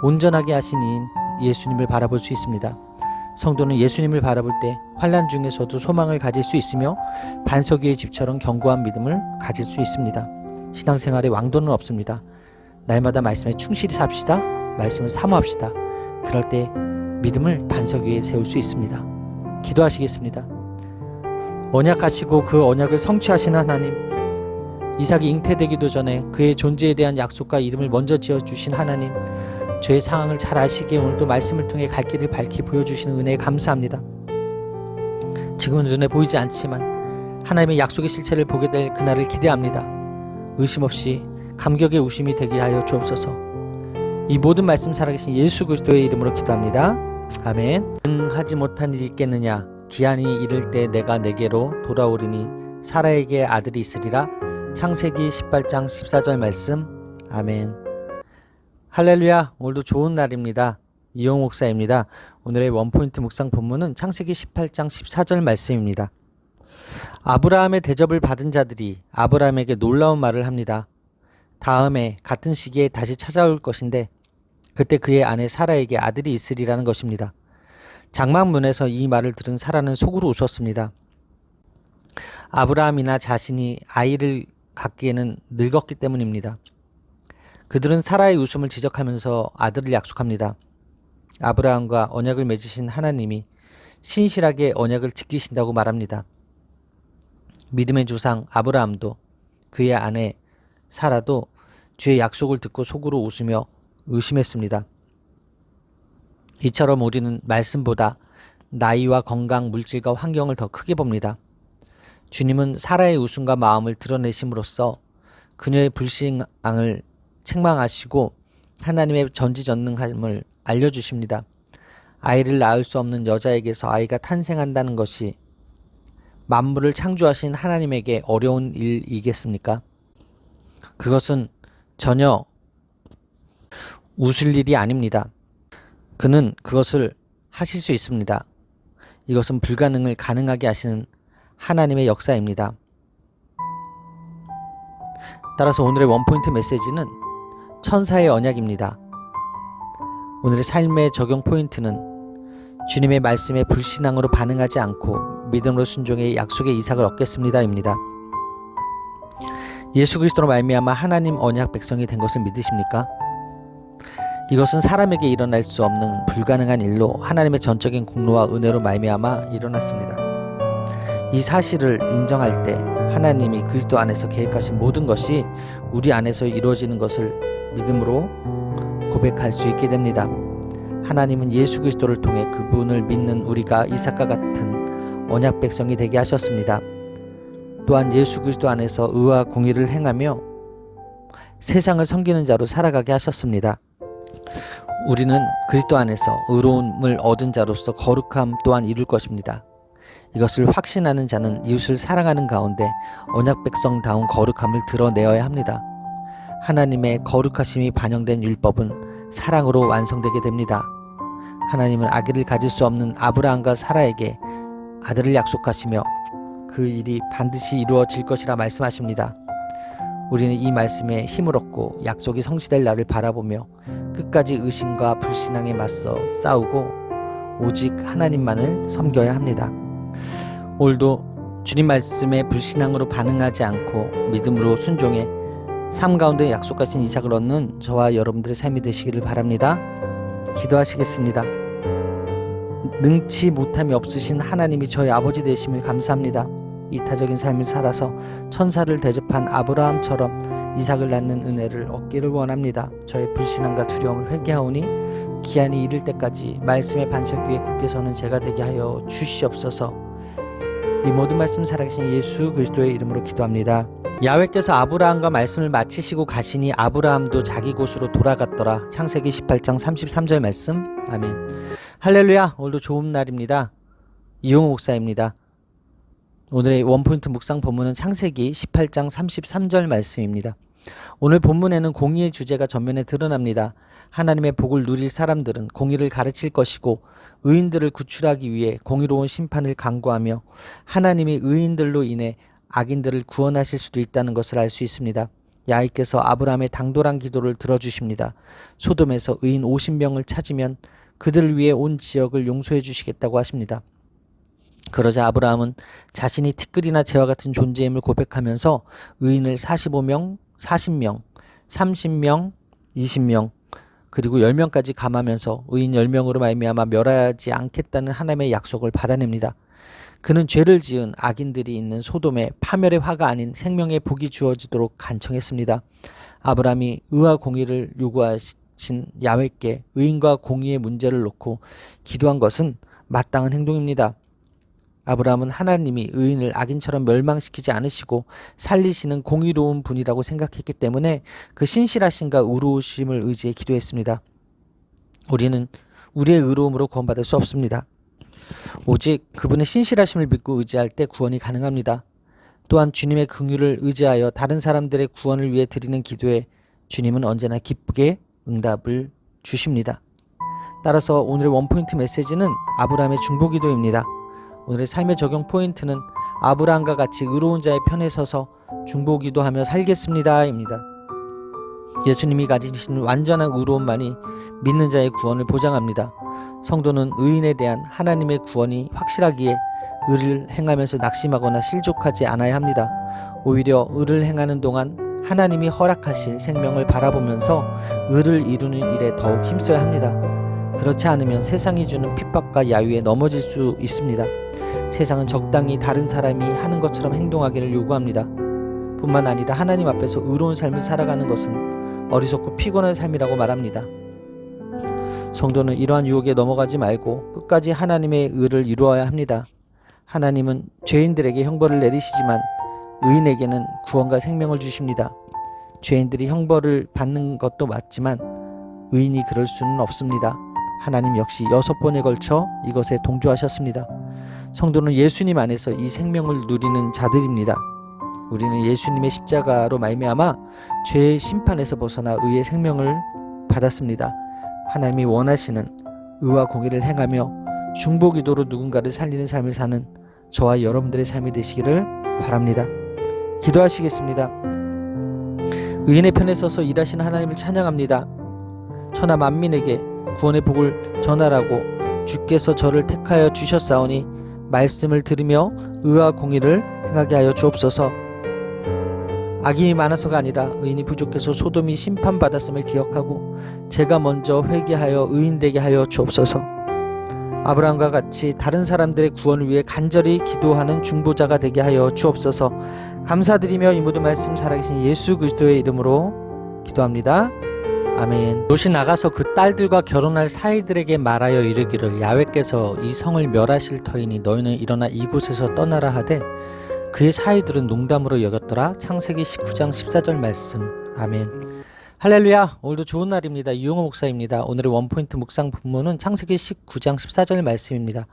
온전하게 하신 이인 예수님을 바라볼 수 있습니다. 성도는 예수님을 바라볼 때 환난 중에서도 소망을 가질 수 있으며 반석 위의 집처럼 견고한 믿음을 가질 수 있습니다. 신앙생활에 왕도는 없습니다. 날마다 말씀에 충실히 삽시다. 말씀을 사모합시다. 그럴 때 믿음을 반석 위에 세울 수 있습니다. 기도하시겠습니다. 언약하시고 그 언약을 성취하시는 하나님, 이삭이 잉태되기도 전에 그의 존재에 대한 약속과 이름을 먼저 지어주신 하나님, 저의 상황을 잘 아시기에 오늘도 말씀을 통해 갈 길을 밝히 보여주시는 은혜에 감사합니다. 지금은 눈에 보이지 않지만 하나님의 약속의 실체를 보게 될 그날을 기대합니다. 의심 없이 감격의 웃음이 되게 하여 주옵소서. 이 모든 말씀 살아계신 예수 그리스도의 이름으로 기도합니다. 아멘. 하지 못한 일이 있겠느냐? 기한이 이를 때 내가 내게로 돌아오리니 사라에게 아들이 있으리라. 창세기 18장 14절 말씀. 아멘. 할렐루야. 오늘도 좋은 날입니다. 이용 목사입니다. 오늘의 원포인트 묵상 본문은 창세기 18장 14절 말씀입니다. 아브라함의 대접을 받은 자들이 아브라함에게 놀라운 말을 합니다. 다음에 같은 시기에 다시 찾아올 것인데 그때 그의 아내 사라에게 아들이 있으리라는 것입니다. 장막문에서 이 말을 들은 사라는 속으로 웃었습니다. 아브라함이나 자신이 아이를 갖기에는 늙었기 때문입니다. 그들은 사라의 웃음을 지적하면서 아들을 약속합니다. 아브라함과 언약을 맺으신 하나님이 신실하게 언약을 지키신다고 말합니다. 믿음의 조상 아브라함도 그의 아내 사라도 주의 약속을 듣고 속으로 웃으며 의심했습니다. 이처럼 우리는 말씀보다 나이와 건강, 물질과 환경을 더 크게 봅니다. 주님은 사라의 웃음과 마음을 드러내심으로써 그녀의 불신앙을 책망하시고 하나님의 전지전능함을 알려주십니다. 아이를 낳을 수 없는 여자에게서 아이가 탄생한다는 것이 만물을 창조하신 하나님에게 어려운 일이겠습니까? 그것은 전혀 웃을 일이 아닙니다. 그는 그것을 하실 수 있습니다. 이것은 불가능을 가능하게 하시는 하나님의 역사입니다. 따라서 오늘의 원포인트 메시지는 천사의 언약입니다. 오늘의 삶의 적용 포인트는 주님의 말씀에 불신앙으로 반응하지 않고 믿음으로 순종해 약속의 이삭을 얻겠습니다 입니다. 예수 그리스도로 말미암아 하나님 언약 백성이 된 것을 믿으십니까? 이것은 사람에게 일어날 수 없는 불가능한 일로 하나님의 전적인 공로와 은혜로 말미암아 일어났습니다. 이 사실을 인정할 때 하나님이 그리스도 안에서 계획하신 모든 것이 우리 안에서 이루어지는 것을 믿음으로 고백할 수 있게 됩니다. 하나님은 예수 그리스도를 통해 그분을 믿는 우리가 이삭과 같은 언약 백성이 되게 하셨습니다. 또한 예수 그리스도 안에서 의와 공의를 행하며 세상을 섬기는 자로 살아가게 하셨습니다. 우리는 그리스도 안에서 의로움을 얻은 자로서 거룩함 또한 이룰 것입니다. 이것을 확신하는 자는 이웃을 사랑하는 가운데 언약 백성다운 거룩함을 드러내어야 합니다. 하나님의 거룩하심이 반영된 율법은 사랑으로 완성되게 됩니다. 하나님은 아기를 가질 수 없는 아브라함과 사라에게 아들을 약속하시며 그 일이 반드시 이루어질 것이라 말씀하십니다. 우리는 이 말씀에 힘을 얻고 약속이 성취될 날을 바라보며 끝까지 의심과 불신앙에 맞서 싸우고 오직 하나님만을 섬겨야 합니다. 오늘도 주님 말씀에 불신앙으로 반응하지 않고 믿음으로 순종해 삶 가운데 약속하신 이삭을 얻는 저와 여러분들의 삶이 되시기를 바랍니다. 기도하시겠습니다. 능치 못함이 없으신 하나님이 저희 아버지 되심을 감사합니다. 이타적인 삶을 살아서 천사를 대접한 아브라함처럼 이삭을 낳는 은혜를 얻기를 원합니다. 저의 불신앙과 두려움을 회개하오니 기한이 이를 때까지 말씀의 반석 위에 굳게 서는 제가 되게 하여 주시옵소서. 이 모든 말씀 살아계신 예수 그리스도의 이름으로 기도합니다. 야훼께서 아브라함과 말씀을 마치시고 가시니 아브라함도 자기 곳으로 돌아갔더라. 창세기 18장 33절 말씀. 아멘. 할렐루야. 오늘도 좋은 날입니다. 이용호 목사입니다. 오늘의 원포인트 묵상 본문은 창세기 18장 33절 말씀입니다. 오늘 본문에는 공의의 주제가 전면에 드러납니다. 하나님의 복을 누릴 사람들은 공의를 가르칠 것이고 의인들을 구출하기 위해 공의로운 심판을 강구하며 하나님이 의인들로 인해 악인들을 구원하실 수도 있다는 것을 알 수 있습니다. 야훼께서 아브라함의 당돌한 기도를 들어주십니다. 소돔에서 의인 50명을 찾으면 그들을 위해 온 지역을 용서해 주시겠다고 하십니다. 그러자 아브라함은 자신이 티끌이나 재와 같은 존재임을 고백하면서 의인을 45명, 40명, 30명, 20명 그리고 10명까지 감하면서 의인 10명으로 말미암아 멸하지 않겠다는 하나님의 약속을 받아냅니다. 그는 죄를 지은 악인들이 있는 소돔에 파멸의 화가 아닌 생명의 복이 주어지도록 간청했습니다. 아브라함이 의와 공의를 요구하신 야훼께 의인과 공의의 문제를 놓고 기도한 것은 마땅한 행동입니다. 아브라함은 하나님이 의인을 악인처럼 멸망시키지 않으시고 살리시는 공의로운 분이라고 생각했기 때문에 그 신실하심과 의로우심을 의지해 기도했습니다. 우리는 우리의 의로움으로 구원받을 수 없습니다. 오직 그분의 신실하심을 믿고 의지할 때 구원이 가능합니다. 또한 주님의 긍휼을 의지하여 다른 사람들의 구원을 위해 드리는 기도에 주님은 언제나 기쁘게 응답을 주십니다. 따라서 오늘의 원포인트 메시지는 아브라함의 중보기도입니다. 오늘의 삶의 적용 포인트는 아브라함과 같이 의로운 자의 편에 서서 중보기도하며 살겠습니다 입니다. 예수님이 가지신 완전한 의로움만이 믿는 자의 구원을 보장합니다. 성도는 의인에 대한 하나님의 구원이 확실하기에 의를 행하면서 낙심하거나 실족하지 않아야 합니다. 오히려 의를 행하는 동안 하나님이 허락하실 생명을 바라보면서 의를 이루는 일에 더욱 힘써야 합니다. 그렇지 않으면 세상이 주는 핍박과 야유에 넘어질 수 있습니다. 세상은 적당히 다른 사람이 하는 것처럼 행동하기를 요구합니다. 뿐만 아니라 하나님 앞에서 의로운 삶을 살아가는 것은 어리석고 피곤한 삶이라고 말합니다. 성도는 이러한 유혹에 넘어가지 말고 끝까지 하나님의 의를 이루어야 합니다. 하나님은 죄인들에게 형벌을 내리시지만 의인에게는 구원과 생명을 주십니다. 죄인들이 형벌을 받는 것도 맞지만 의인이 그럴 수는 없습니다. 하나님 역시 6번에 걸쳐 이것에 동조하셨습니다. 성도는 예수님 안에서 이 생명을 누리는 자들입니다. 우리는 예수님의 십자가로 말미암아 죄의 심판에서 벗어나 의의 생명을 받았습니다. 하나님이 원하시는 의와 공의를 행하며 중보기도로 누군가를 살리는 삶을 사는 저와 여러분들의 삶이 되시기를 바랍니다. 기도하시겠습니다. 의인의 편에 서서 일하시는 하나님을 찬양합니다. 천하 만민에게 구원의 복을 전하라고 주께서 저를 택하여 주셨사오니 말씀을 들으며 의와 공의를 행하게 하여 주옵소서. 악인이 많아서가 아니라 의인이 부족해서 소돔이 심판받았음을 기억하고 제가 먼저 회개하여 의인 되게 하여 주옵소서. 아브라함과 같이 다른 사람들의 구원을 위해 간절히 기도하는 중보자가 되게 하여 주옵소서. 감사드리며 이 모든 말씀 살아계신 예수 그리스도의 이름으로 기도합니다. 아멘. 롯이 나가서 그 딸들과 결혼할 사이들에게 말하여 이르기를 야훼께서 이 성을 멸하실 터이니 너희는 일어나 이곳에서 떠나라 하되 그의 사이들은 농담으로 여겼더라. 창세기 19장 14절 말씀. 아멘. 할렐루야. 오늘도 좋은 날입니다. 이용호 목사입니다. 오늘의 원포인트 묵상 본문은 창세기 19장 14절 말씀입니다.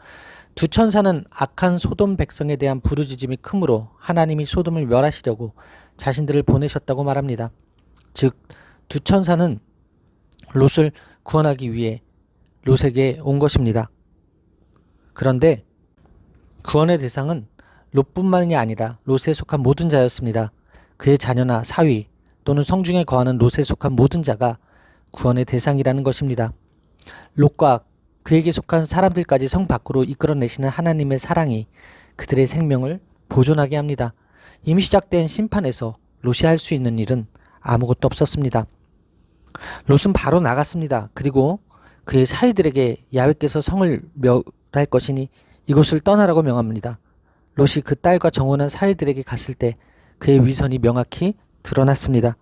두 천사는 악한 소돔 백성에 대한 부르짖음이 크므로 하나님이 소돔을 멸하시려고 자신들을 보내셨다고 말합니다. 즉 두 천사는 롯을 구원하기 위해 롯에게 온 것입니다. 그런데 구원의 대상은 롯뿐만이 아니라 롯에 속한 모든 자였습니다. 그의 자녀나 사위 또는 성중에 거하는 롯에 속한 모든 자가 구원의 대상이라는 것입니다. 롯과 그에게 속한 사람들까지 성 밖으로 이끌어내시는 하나님의 사랑이 그들의 생명을 보존하게 합니다. 이미 시작된 심판에서 롯이 할 수 있는 일은 아무것도 없었습니다. 롯은 바로 나갔습니다. 그리고 그의 사이들에게 야훼께서 성을 멸할 것이니 이곳을 떠나라고 명합니다. 롯이 그 딸과 정혼한 사이들에게 갔을 때 그의 위선이 명확히 드러났습니다.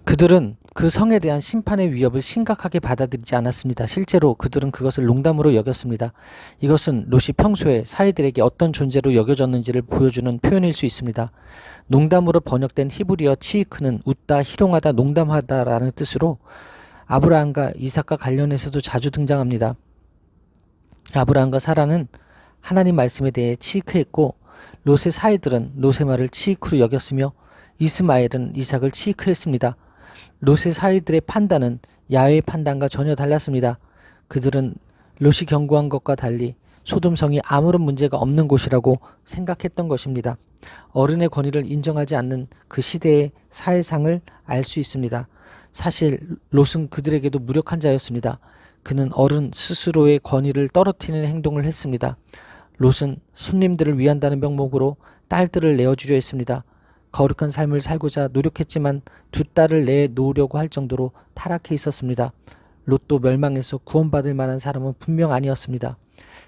그들은 그 성에 대한 심판의 위협을 심각하게 받아들이지 않았습니다. 실제로 그들은 그것을 농담으로 여겼습니다. 이것은 롯이 평소에 사이들에게 어떤 존재로 여겨졌는지를 보여주는 표현일 수 있습니다. 농담으로 번역된 히브리어 치이크는 웃다, 희롱하다, 농담하다라는 뜻으로 아브라함과 이삭과 관련해서도 자주 등장합니다. 아브라함과 사라는 하나님 말씀에 대해 치이크했고 롯의 사이들은 롯의 말을 치이크로 여겼으며 이스마엘은 이삭을 치이크했습니다. 롯의 사이들의 판단은 야훼의 판단과 전혀 달랐습니다. 그들은 롯이 경고한 것과 달리 소돔성이 아무런 문제가 없는 곳이라고 생각했던 것입니다. 어른의 권위를 인정하지 않는 그 시대의 사회상을 알 수 있습니다. 사실 롯은 그들에게도 무력한 자였습니다. 그는 어른 스스로의 권위를 떨어뜨리는 행동을 했습니다. 롯은 손님들을 위한다는 명목으로 딸들을 내어주려 했습니다. 거룩한 삶을 살고자 노력했지만 두 딸을 내놓으려고 할 정도로 타락해 있었습니다. 롯도 멸망에서 구원받을 만한 사람은 분명 아니었습니다.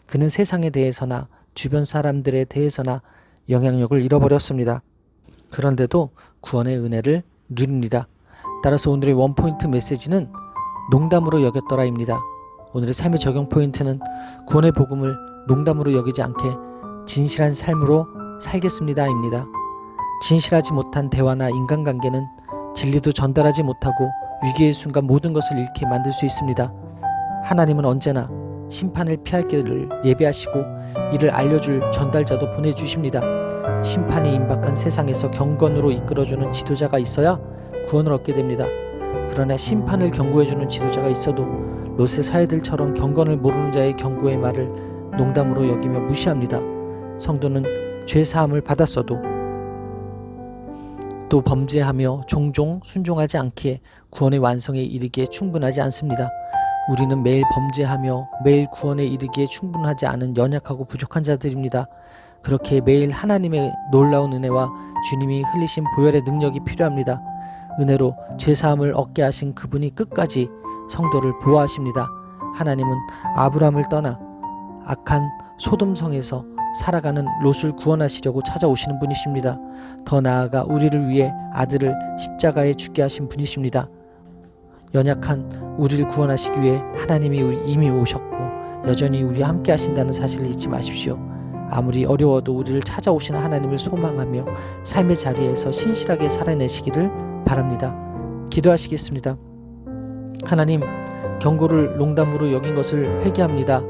그는 세상에 대해서나 주변 사람들에 대해서나 영향력을 잃어버렸습니다. 그런데도 구원의 은혜를 누립니다. 따라서 오늘의 원포인트 메시지는 농담으로 여겼더라입니다. 오늘의 삶의 적용 포인트는 구원의 복음을 농담으로 여기지 않게 진실한 삶으로 살겠습니다입니다. 진실하지 못한 대화나 인간관계는 진리도 전달하지 못하고 위기의 순간 모든 것을 잃게 만들 수 있습니다. 하나님은 언제나 심판을 피할 길을 예비하시고 이를 알려줄 전달자도 보내주십니다. 심판이 임박한 세상에서 경건으로 이끌어주는 지도자가 있어야 구원을 얻게 됩니다. 그러나 심판을 경고해주는 지도자가 있어도 롯의 사이들처럼 경건을 모르는 자의 경고의 말을 농담으로 여기며 무시합니다. 성도는 죄사함을 받았어도 또 범죄하며 종종 순종하지 않기에 구원의 완성에 이르기에 충분하지 않습니다. 우리는 매일 범죄하며 매일 구원에 이르기에 충분하지 않은 연약하고 부족한 자들입니다. 그렇게 매일 하나님의 놀라운 은혜와 주님이 흘리신 보혈의 능력이 필요합니다. 은혜로 죄사함을 얻게 하신 그분이 끝까지 성도를 보호하십니다. 하나님은 아브라함을 떠나 악한 소돔성에서 살아가는 롯을 구원하시려고 찾아오시는 분이십니다. 더 나아가 우리를 위해 아들을 십자가에 죽게 하신 분이십니다. 연약한 우리를 구원하시기 위해 하나님이 이미 오셨고 여전히 우리와 함께 하신다는 사실을 잊지 마십시오. 아무리 어려워도 우리를 찾아오시는 하나님을 소망하며 삶의 자리에서 신실하게 살아내시기를 바랍니다. 기도하시겠습니다. 하나님, 경고를 농담으로 여긴 것을 회개합니다.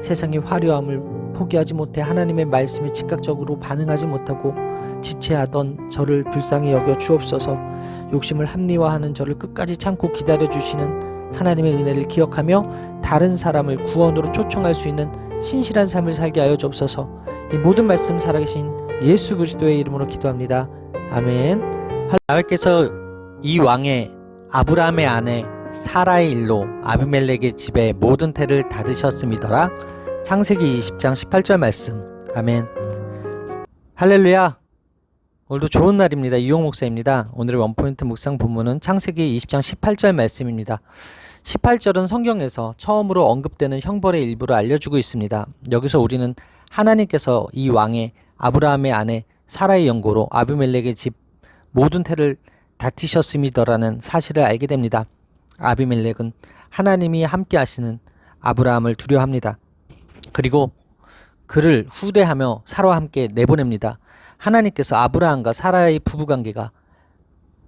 세상의 화려함을 포기하지 못해 하나님의 말씀에 즉각적으로 반응하지 못하고 지체하던 저를 불쌍히 여겨 주옵소서. 욕심을 합리화하는 저를 끝까지 참고 기다려주시는 하나님의 은혜를 기억하며 다른 사람을 구원으로 초청할 수 있는 신실한 삶을 살게 하여 주옵소서. 이 모든 말씀 살아계신 예수 그리스도의 이름으로 기도합니다. 아멘. 야훼께서 이 왕의 아브라함의 아내 사라의 일로 아비멜렉의 집에 모든 태를 닫으셨음이더라. 창세기 20장 18절 말씀. 아멘. 할렐루야. 오늘도 좋은 날입니다. 이용 목사입니다. 오늘의 원포인트 묵상 본문은 창세기 20장 18절 말씀입니다. 18절은 성경에서 처음으로 언급되는 형벌의 일부를 알려주고 있습니다. 여기서 우리는 하나님께서 이 왕의 아브라함의 아내 사라의 연고로 아비멜렉의 집 모든 태를 닫히셨음이더라는 사실을 알게 됩니다. 아비멜렉은 하나님이 함께 하시는 아브라함을 두려워합니다. 그리고 그를 후대하며 사라와 함께 내보냅니다. 하나님께서 아브라함과 사라의 부부관계가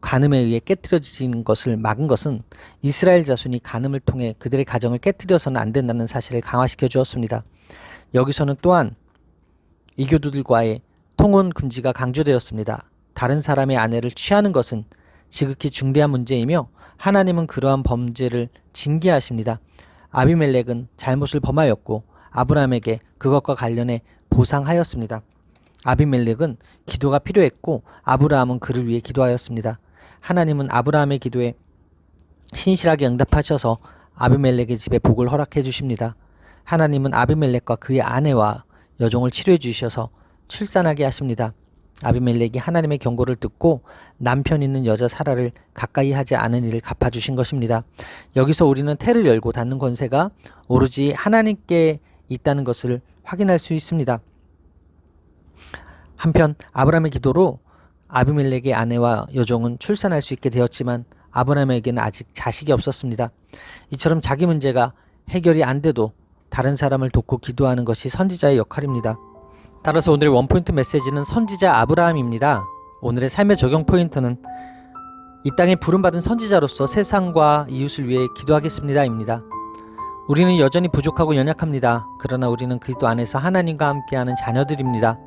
간음에 의해 깨트려지는 것을 막은 것은 이스라엘 자손이 간음을 통해 그들의 가정을 깨트려서는 안 된다는 사실을 강화시켜 주었습니다. 여기서는 또한 이교도들과의 통혼 금지가 강조되었습니다. 다른 사람의 아내를 취하는 것은 지극히 중대한 문제이며 하나님은 그러한 범죄를 징계하십니다. 아비멜렉은 잘못을 범하였고 아브라함에게 그것과 관련해 보상하였습니다. 아비멜렉은 기도가 필요했고 아브라함은 그를 위해 기도하였습니다. 하나님은 아브라함의 기도에 신실하게 응답하셔서 아비멜렉의 집에 복을 허락해 주십니다. 하나님은 아비멜렉과 그의 아내와 여종을 치료해 주셔서 출산하게 하십니다. 아비멜렉이 하나님의 경고를 듣고 남편 있는 여자 사라를 가까이 하지 않은 일을 갚아주신 것입니다. 여기서 우리는 태를 열고 닫는 권세가 오로지 하나님께 있다는 것을 확인할 수 있습니다. 한편 아브라함의 기도로 아비멜렉의 아내와 여종은 출산할 수 있게 되었지만 아브라함에게는 아직 자식이 없었습니다. 이처럼 자기 문제가 해결이 안 돼도 다른 사람을 돕고 기도하는 것이 선지자의 역할입니다. 따라서 오늘의 원포인트 메시지는 선지자 아브라함입니다. 오늘의 삶의 적용 포인트는 이 땅에 부름받은 선지자로서 세상과 이웃을 위해 기도하겠습니다입니다. 우리는 여전히 부족하고 연약합니다. 그러나 우리는 그리스도 안에서 하나님과 함께하는 자녀들입니다.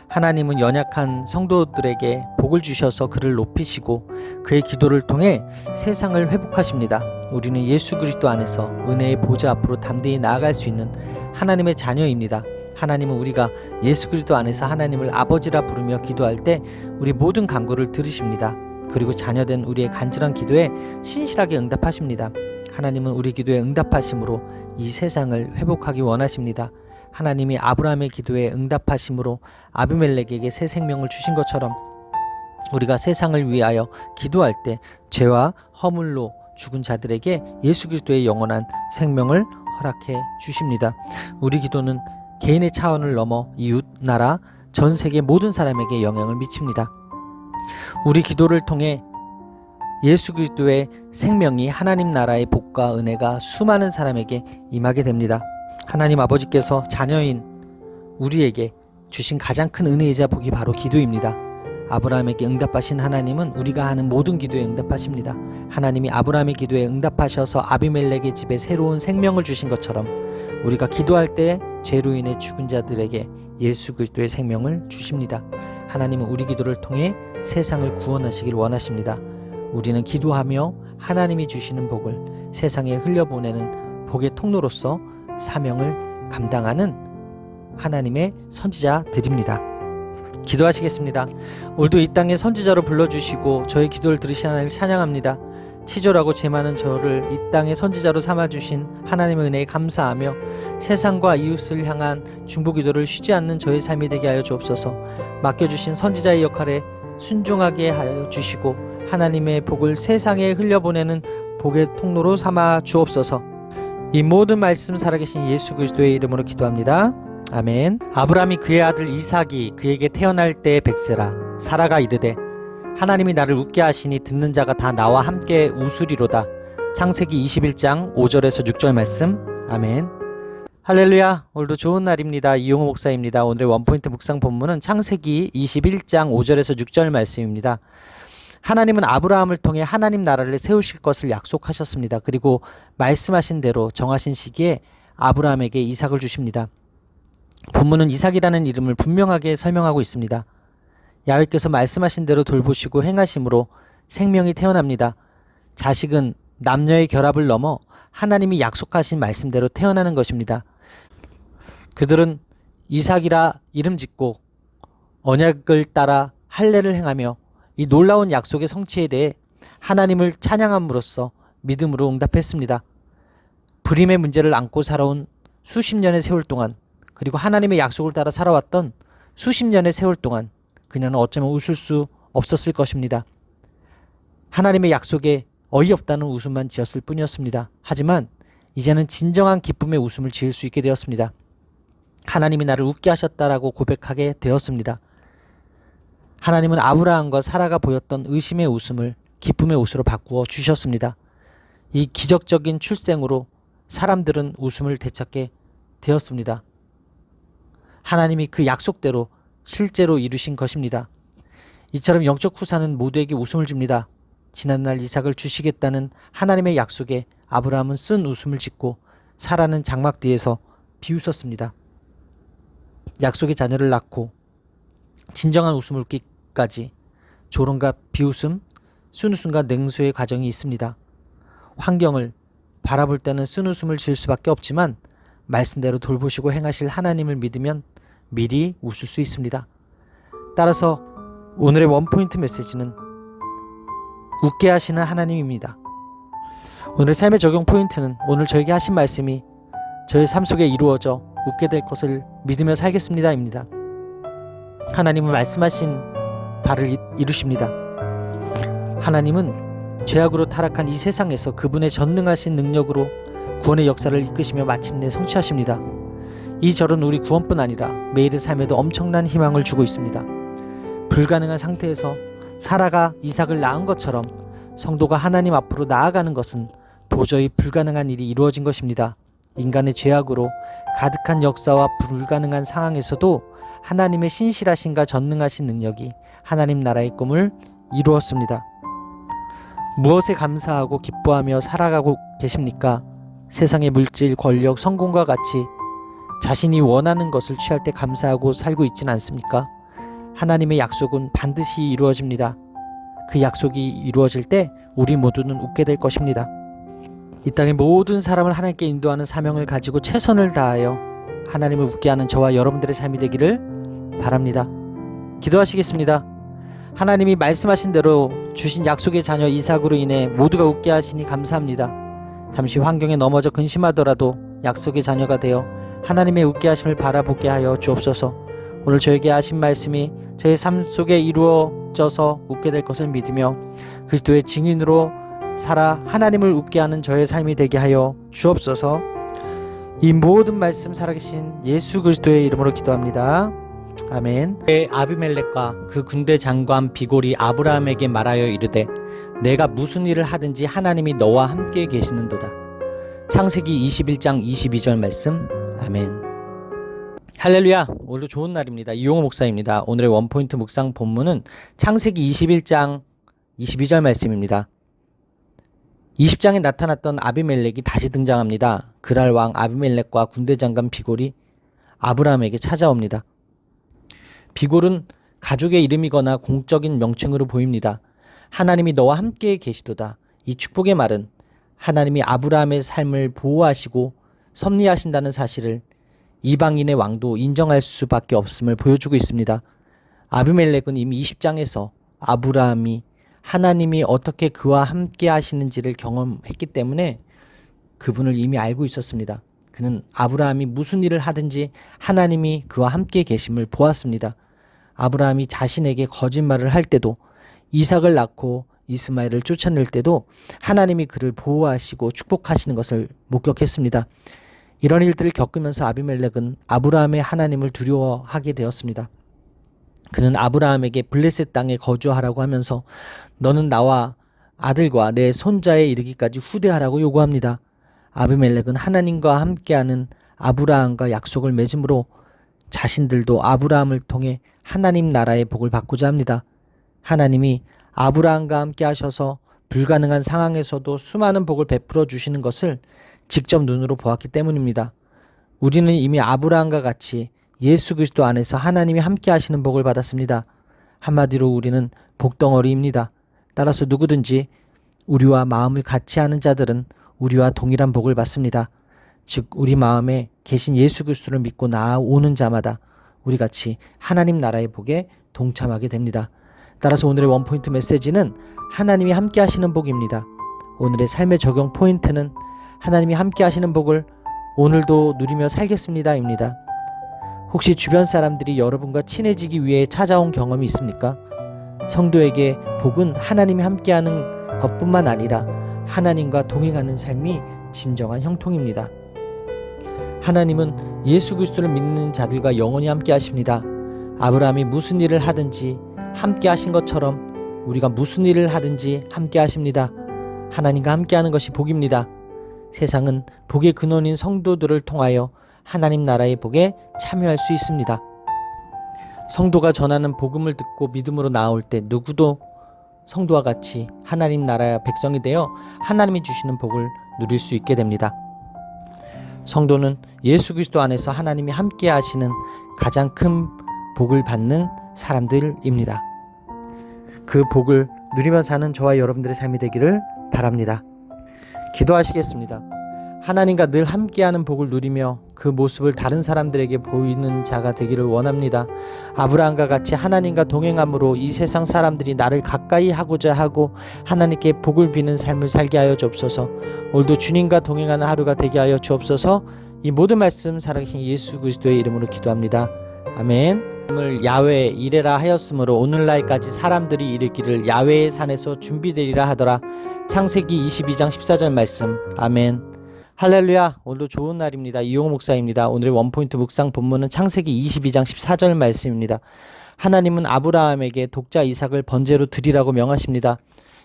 하나님은 연약한 성도들에게 복을 주셔서 그를 높이시고 그의 기도를 통해 세상을 회복하십니다. 우리는 예수 그리스도 안에서 은혜의 보좌 앞으로 담대히 나아갈 수 있는 하나님의 자녀입니다. 하나님은 우리가 예수 그리스도 안에서 하나님을 아버지라 부르며 기도할 때 우리 모든 간구를 들으십니다. 그리고 자녀된 우리의 간절한 기도에 신실하게 응답하십니다. 하나님은 우리 기도에 응답하심으로 이 세상을 회복하기 원하십니다. 하나님이 아브라함의 기도에 응답하심으로 아비멜렉에게 새 생명을 주신 것처럼 우리가 세상을 위하여 기도할 때 죄와 허물로 죽은 자들에게 예수 그리스도의 영원한 생명을 허락해 주십니다. 우리 기도는 개인의 차원을 넘어 이웃, 나라, 전 세계 모든 사람에게 영향을 미칩니다. 우리 기도를 통해 예수 그리스도의 생명이 하나님 나라의 복과 은혜가 수많은 사람에게 임하게 됩니다. 하나님 아버지께서 자녀인 우리에게 주신 가장 큰 은혜이자 복이 바로 기도입니다. 아브라함에게 응답하신 하나님은 우리가 하는 모든 기도에 응답하십니다. 하나님이 아브라함의 기도에 응답하셔서 아비멜렉의 집에 새로운 생명을 주신 것처럼 우리가 기도할 때 죄로 인해 죽은 자들에게 예수 그리스도의 생명을 주십니다. 하나님은 우리 기도를 통해 세상을 구원하시길 원하십니다. 우리는 기도하며 하나님이 주시는 복을 세상에 흘려보내는 복의 통로로서 사명을 감당하는 하나님의 선지자들입니다. 기도하시겠습니다. 오늘도 이 땅에 선지자로 불러주시고 저의 기도를 들으신 하나님을 찬양합니다. 치졸하고 죄 많은 저를 이 땅의 선지자로 삼아주신 하나님의 은혜에 감사하며 세상과 이웃을 향한 중보기도를 쉬지 않는 저의 삶이 되게 하여 주옵소서. 맡겨주신 선지자의 역할에 순종하게 하여 주시고 하나님의 복을 세상에 흘려보내는 복의 통로로 삼아 주옵소서. 이 모든 말씀 살아계신 예수 그리스도의 이름으로 기도합니다. 아멘. 아브라함이 그의 아들 이삭이 그에게 태어날 때의 백세라 사라가 이르되 하나님이 나를 웃게 하시니 듣는 자가 다 나와 함께 웃으리로다. 창세기 21장 5절에서 6절 말씀. 아멘. 할렐루야. 오늘도 좋은 날입니다. 이용호 목사입니다. 오늘의 원포인트 묵상 본문은 창세기 21장 5절에서 6절 말씀입니다. 하나님은 아브라함을 통해 하나님 나라를 세우실 것을 약속하셨습니다. 그리고 말씀하신 대로 정하신 시기에 아브라함에게 이삭을 주십니다. 본문은 이삭이라는 이름을 분명하게 설명하고 있습니다. 야훼께서 말씀하신 대로 돌보시고 행하심으로 생명이 태어납니다. 자식은 남녀의 결합을 넘어 하나님이 약속하신 말씀대로 태어나는 것입니다. 그들은 이삭이라 이름 짓고 언약을 따라 할례를 행하며 이 놀라운 약속의 성취에 대해 하나님을 찬양함으로써 믿음으로 응답했습니다. 불임의 문제를 안고 살아온 수십 년의 세월 동안 그리고 하나님의 약속을 따라 살아왔던 수십 년의 세월 동안 그녀는 어쩌면 웃을 수 없었을 것입니다. 하나님의 약속에 어이없다는 웃음만 지었을 뿐이었습니다. 하지만 이제는 진정한 기쁨의 웃음을 지을 수 있게 되었습니다. 하나님이 나를 웃게 하셨다라고 고백하게 되었습니다. 하나님은 아브라함과 사라가 보였던 의심의 웃음을 기쁨의 웃으로 바꾸어 주셨습니다. 이 기적적인 출생으로 사람들은 웃음을 되찾게 되었습니다. 하나님이 그 약속대로 실제로 이루신 것입니다. 이처럼 영적 후사는 모두에게 웃음을 줍니다. 지난날 이삭을 주시겠다는 하나님의 약속에 아브라함은 쓴 웃음을 짓고 사라는 장막 뒤에서 비웃었습니다. 약속의 자녀를 낳고 진정한 웃음을 웃기까지 조롱과 비웃음, 쓴웃음과 냉소의 과정이 있습니다. 환경을 바라볼 때는 쓴웃음을 지을 수밖에 없지만 말씀대로 돌보시고 행하실 하나님을 믿으면 미리 웃을 수 있습니다. 따라서 오늘의 원포인트 메시지는 웃게 하시는 하나님입니다. 오늘의 삶의 적용 포인트는 오늘 저에게 하신 말씀이 저의 삶 속에 이루어져 웃게 될 것을 믿으며 살겠습니다입니다. 하나님은 말씀하신 바를 이루십니다. 하나님은 죄악으로 타락한 이 세상에서 그분의 전능하신 능력으로 구원의 역사를 이끄시며 마침내 성취하십니다. 이 절은 우리 구원뿐 아니라 매일의 삶에도 엄청난 희망을 주고 있습니다. 불가능한 상태에서 사라가 이삭을 낳은 것처럼 성도가 하나님 앞으로 나아가는 것은 도저히 불가능한 일이 이루어진 것입니다. 인간의 죄악으로 가득한 역사와 불가능한 상황에서도 하나님의 신실하심과 전능하신 능력이 하나님 나라의 꿈을 이루었습니다. 무엇에 감사하고 기뻐하며 살아가고 계십니까? 세상의 물질, 권력, 성공과 같이 자신이 원하는 것을 취할 때 감사하고 살고 있지는 않습니까? 하나님의 약속은 반드시 이루어집니다. 그 약속이 이루어질 때 우리 모두는 웃게 될 것입니다. 이 땅의 모든 사람을 하나님께 인도하는 사명을 가지고 최선을 다하여 하나님을 웃게 하는 저와 여러분들의 삶이 되기를 바랍니다. 기도하시겠습니다. 하나님이 말씀하신 대로 주신 약속의 자녀 이삭으로 인해 모두가 웃게 하시니 감사합니다. 잠시 환경에 넘어져 근심하더라도 약속의 자녀가 되어 하나님의 웃게 하심을 바라보게 하여 주옵소서. 오늘 저에게 하신 말씀이 저의 삶 속에 이루어져서 웃게 될 것을 믿으며 그리스도의 증인으로 살아 하나님을 웃게 하는 저의 삶이 되게 하여 주옵소서. 이 모든 말씀 살아계신 예수 그리스도의 이름으로 기도합니다. 아멘. 아비멜렉과 그 군대 장관 비골이 아브라함에게 말하여 이르되 내가 무슨 일을 하든지 하나님이 너와 함께 계시는도다. 창세기 21장 22절 말씀. 아멘. 할렐루야. 오늘도 좋은 날입니다. 이용호 목사입니다. 오늘의 원포인트 묵상 본문은 창세기 21장 22절 말씀입니다. 20장에 나타났던 아비멜렉이 다시 등장합니다. 그랄 왕 아비멜렉과 군대 장관 비골이 아브라함에게 찾아옵니다. 비골은 가족의 이름이거나 공적인 명칭으로 보입니다. 하나님이 너와 함께 계시도다. 이 축복의 말은 하나님이 아브라함의 삶을 보호하시고 섭리하신다는 사실을 이방인의 왕도 인정할 수밖에 없음을 보여주고 있습니다. 아비멜렉은 이미 20장에서 아브라함이 하나님이 어떻게 그와 함께 하시는지를 경험했기 때문에 그분을 이미 알고 있었습니다. 그는 아브라함이 무슨 일을 하든지 하나님이 그와 함께 계심을 보았습니다. 아브라함이 자신에게 거짓말을 할 때도, 이삭을 낳고 이스마엘을 쫓아낼 때도 하나님이 그를 보호하시고 축복하시는 것을 목격했습니다. 이런 일들을 겪으면서 아비멜렉은 아브라함의 하나님을 두려워하게 되었습니다. 그는 아브라함에게 블레셋 땅에 거주하라고 하면서 너는 나와 아들과 내 손자에 이르기까지 후대하라고 요구합니다. 아비멜렉은 하나님과 함께하는 아브라함과 약속을 맺음으로 자신들도 아브라함을 통해 하나님 나라의 복을 받고자 합니다. 하나님이 아브라함과 함께 하셔서 불가능한 상황에서도 수많은 복을 베풀어 주시는 것을 직접 눈으로 보았기 때문입니다. 우리는 이미 아브라함과 같이 예수 그리스도 안에서 하나님이 함께 하시는 복을 받았습니다. 한마디로 우리는 복덩어리입니다. 따라서 누구든지 우리와 마음을 같이 하는 자들은 우리와 동일한 복을 받습니다. 즉 우리 마음에 계신 예수 그리스도를 믿고 나아오는 자마다 우리같이 하나님 나라의 복에 동참하게 됩니다. 따라서 오늘의 원포인트 메시지는 하나님이 함께 하시는 복입니다. 오늘의 삶의 적용 포인트는 하나님이 함께 하시는 복을 오늘도 누리며 살겠습니다 입니다. 혹시 주변 사람들이 여러분과 친해지기 위해 찾아온 경험이 있습니까? 성도에게 복은 하나님이 함께하는 것뿐만 아니라 하나님과 동행하는 삶이 진정한 형통입니다. 하나님은 예수 그리스도를 믿는 자들과 영원히 함께 하십니다. 아브라함이 무슨 일을 하든지 함께 하신 것처럼 우리가 무슨 일을 하든지 함께 하십니다. 하나님과 함께 하는 것이 복입니다. 세상은 복의 근원인 성도들을 통하여 하나님 나라의 복에 참여할 수 있습니다. 성도가 전하는 복음을 듣고 믿음으로 나아올 때 누구도 성도와 같이 하나님 나라의 백성이 되어 하나님이 주시는 복을 누릴 수 있게 됩니다. 성도는 예수 그리스도 안에서 하나님이 함께 하시는 가장 큰 복을 받는 사람들입니다. 그 복을 누리며 사는 저와 여러분들의 삶이 되기를 바랍니다. 기도하시겠습니다. 하나님과 늘 함께하는 복을 누리며 그 모습을 다른 사람들에게 보이는 자가 되기를 원합니다. 아브라함과 같이 하나님과 동행함으로 이 세상 사람들이 나를 가까이 하고자 하고 하나님께 복을 비는 삶을 살게 하여 주옵소서. 오늘도 주님과 동행하는 하루가 되게 하여 주옵소서. 이 모든 말씀 살아계신 예수 그리스도의 이름으로 기도합니다. 아멘. 을 야외 이레라 하였으므로 오늘날까지 사람들이 이르기를 야외의 산에서 준비되리라 하더라. 창세기 22장 14절 말씀. 아멘. 할렐루야. 오늘도 좋은 날입니다. 이용호 목사입니다. 오늘의 원포인트 묵상 본문은 창세기 22장 14절 말씀입니다. 하나님은 아브라함에게 독자 이삭을 번제로 드리라고 명하십니다.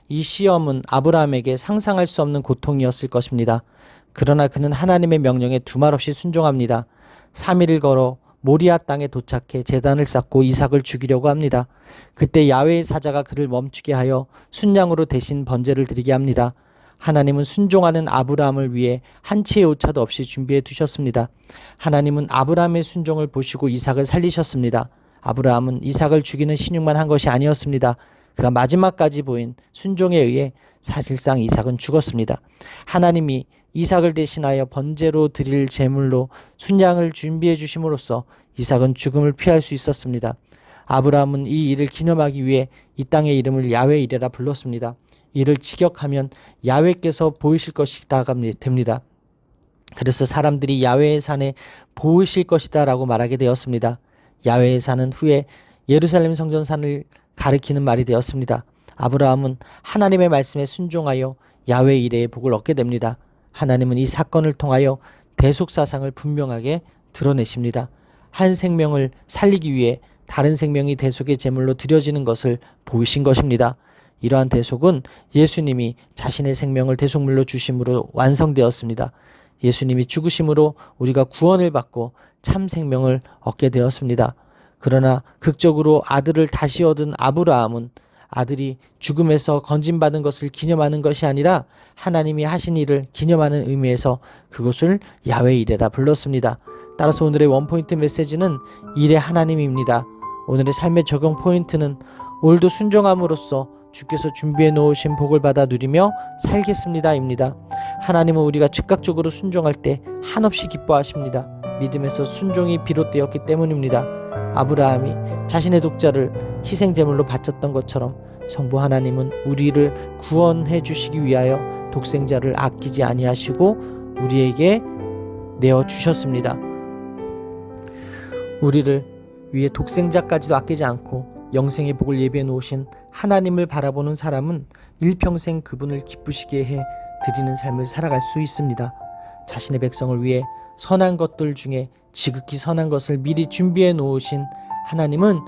이 시험은 아브라함에게 상상할 수 없는 고통이었을 것입니다. 그러나 그는 하나님의 명령에 두말 없이 순종합니다. 3일을 걸어 모리아 땅에 도착해 제단을 쌓고 이삭을 죽이려고 합니다. 그때 야훼의 사자가 그를 멈추게 하여 순양으로 대신 번제를 드리게 합니다. 하나님은 순종하는 아브라함을 위해 한 치의 오차도 없이 준비해 두셨습니다. 하나님은 아브라함의 순종을 보시고 이삭을 살리셨습니다. 아브라함은 이삭을 죽이는 신용만 한 것이 아니었습니다. 그가 마지막까지 보인 순종에 의해 사실상 이삭은 죽었습니다. 하나님이 이삭을 대신하여 번제로 드릴 제물로 순양을 준비해 주심으로써 이삭은 죽음을 피할 수 있었습니다. 아브라함은 이 일을 기념하기 위해 이 땅의 이름을 야훼 이레라 불렀습니다. 이를 직역하면 야훼께서 보이실 것이다 됩니다. 그래서 사람들이 야훼의 산에 보이실 것이다 라고 말하게 되었습니다. 야훼의 산은 후에 예루살렘 성전산을 가리키는 말이 되었습니다. 아브라함은 하나님의 말씀에 순종하여 야훼 이레의 복을 얻게 됩니다. 하나님은 이 사건을 통하여 대속사상을 분명하게 드러내십니다. 한 생명을 살리기 위해 다른 생명이 대속의 제물로 드려지는 것을 보이신 것입니다. 이러한 대속은 예수님이 자신의 생명을 대속물로 주심으로 완성되었습니다. 예수님이 죽으심으로 우리가 구원을 받고 참 생명을 얻게 되었습니다. 그러나 극적으로 아들을 다시 얻은 아브라함은 아들이 죽음에서 건진받은 것을 기념하는 것이 아니라 하나님이 하신 일을 기념하는 의미에서 그것을 야훼 이레라 불렀습니다. 따라서 오늘의 원포인트 메시지는 이레 하나님입니다. 오늘의 삶의 적용 포인트는 오늘도 순종함으로써 주께서 준비해 놓으신 복을 받아 누리며 살겠습니다 입니다. 하나님은 우리가 즉각적으로 순종할 때 한없이 기뻐하십니다. 믿음에서 순종이 비롯되었기 때문입니다. 아브라함이 자신의 독자를 희생제물로 바쳤던 것처럼 성부 하나님은 우리를 구원해 주시기 위하여 독생자를 아끼지 아니하시고 우리에게 내어주셨습니다. 우리를 위해 독생자까지도 아끼지 않고 영생의 복을 예비해 놓으신 하나님을 바라보는 사람은 일평생 그분을 기쁘시게 해 드리는 삶을 살아갈 수 있습니다. 자신의 백성을 위해 선한 것들 중에 지극히 선한 것을 미리 준비해 놓으신 하나님은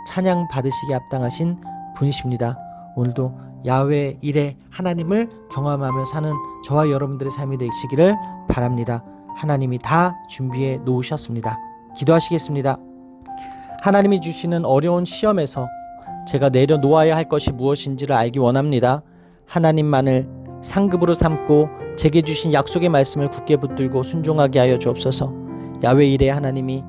찬양 받으시기 합당하신 분이십니다. 오늘도 야훼 이레 하나님을 경험하며 사는 저와 여러분들의 삶이 되시기를 바랍니다. 하나님이 다 준비해 놓으셨습니다. 기도하시겠습니다. 하나님이 주시는 어려운 시험에서 제가 내려놓아야 할 것이 무엇인지를 알기 원합니다. 하나님만을 상급으로 삼고 제게 주신 약속의 말씀을 굳게 붙들고 순종하게 하여 주옵소서. 야훼 이레 하나님이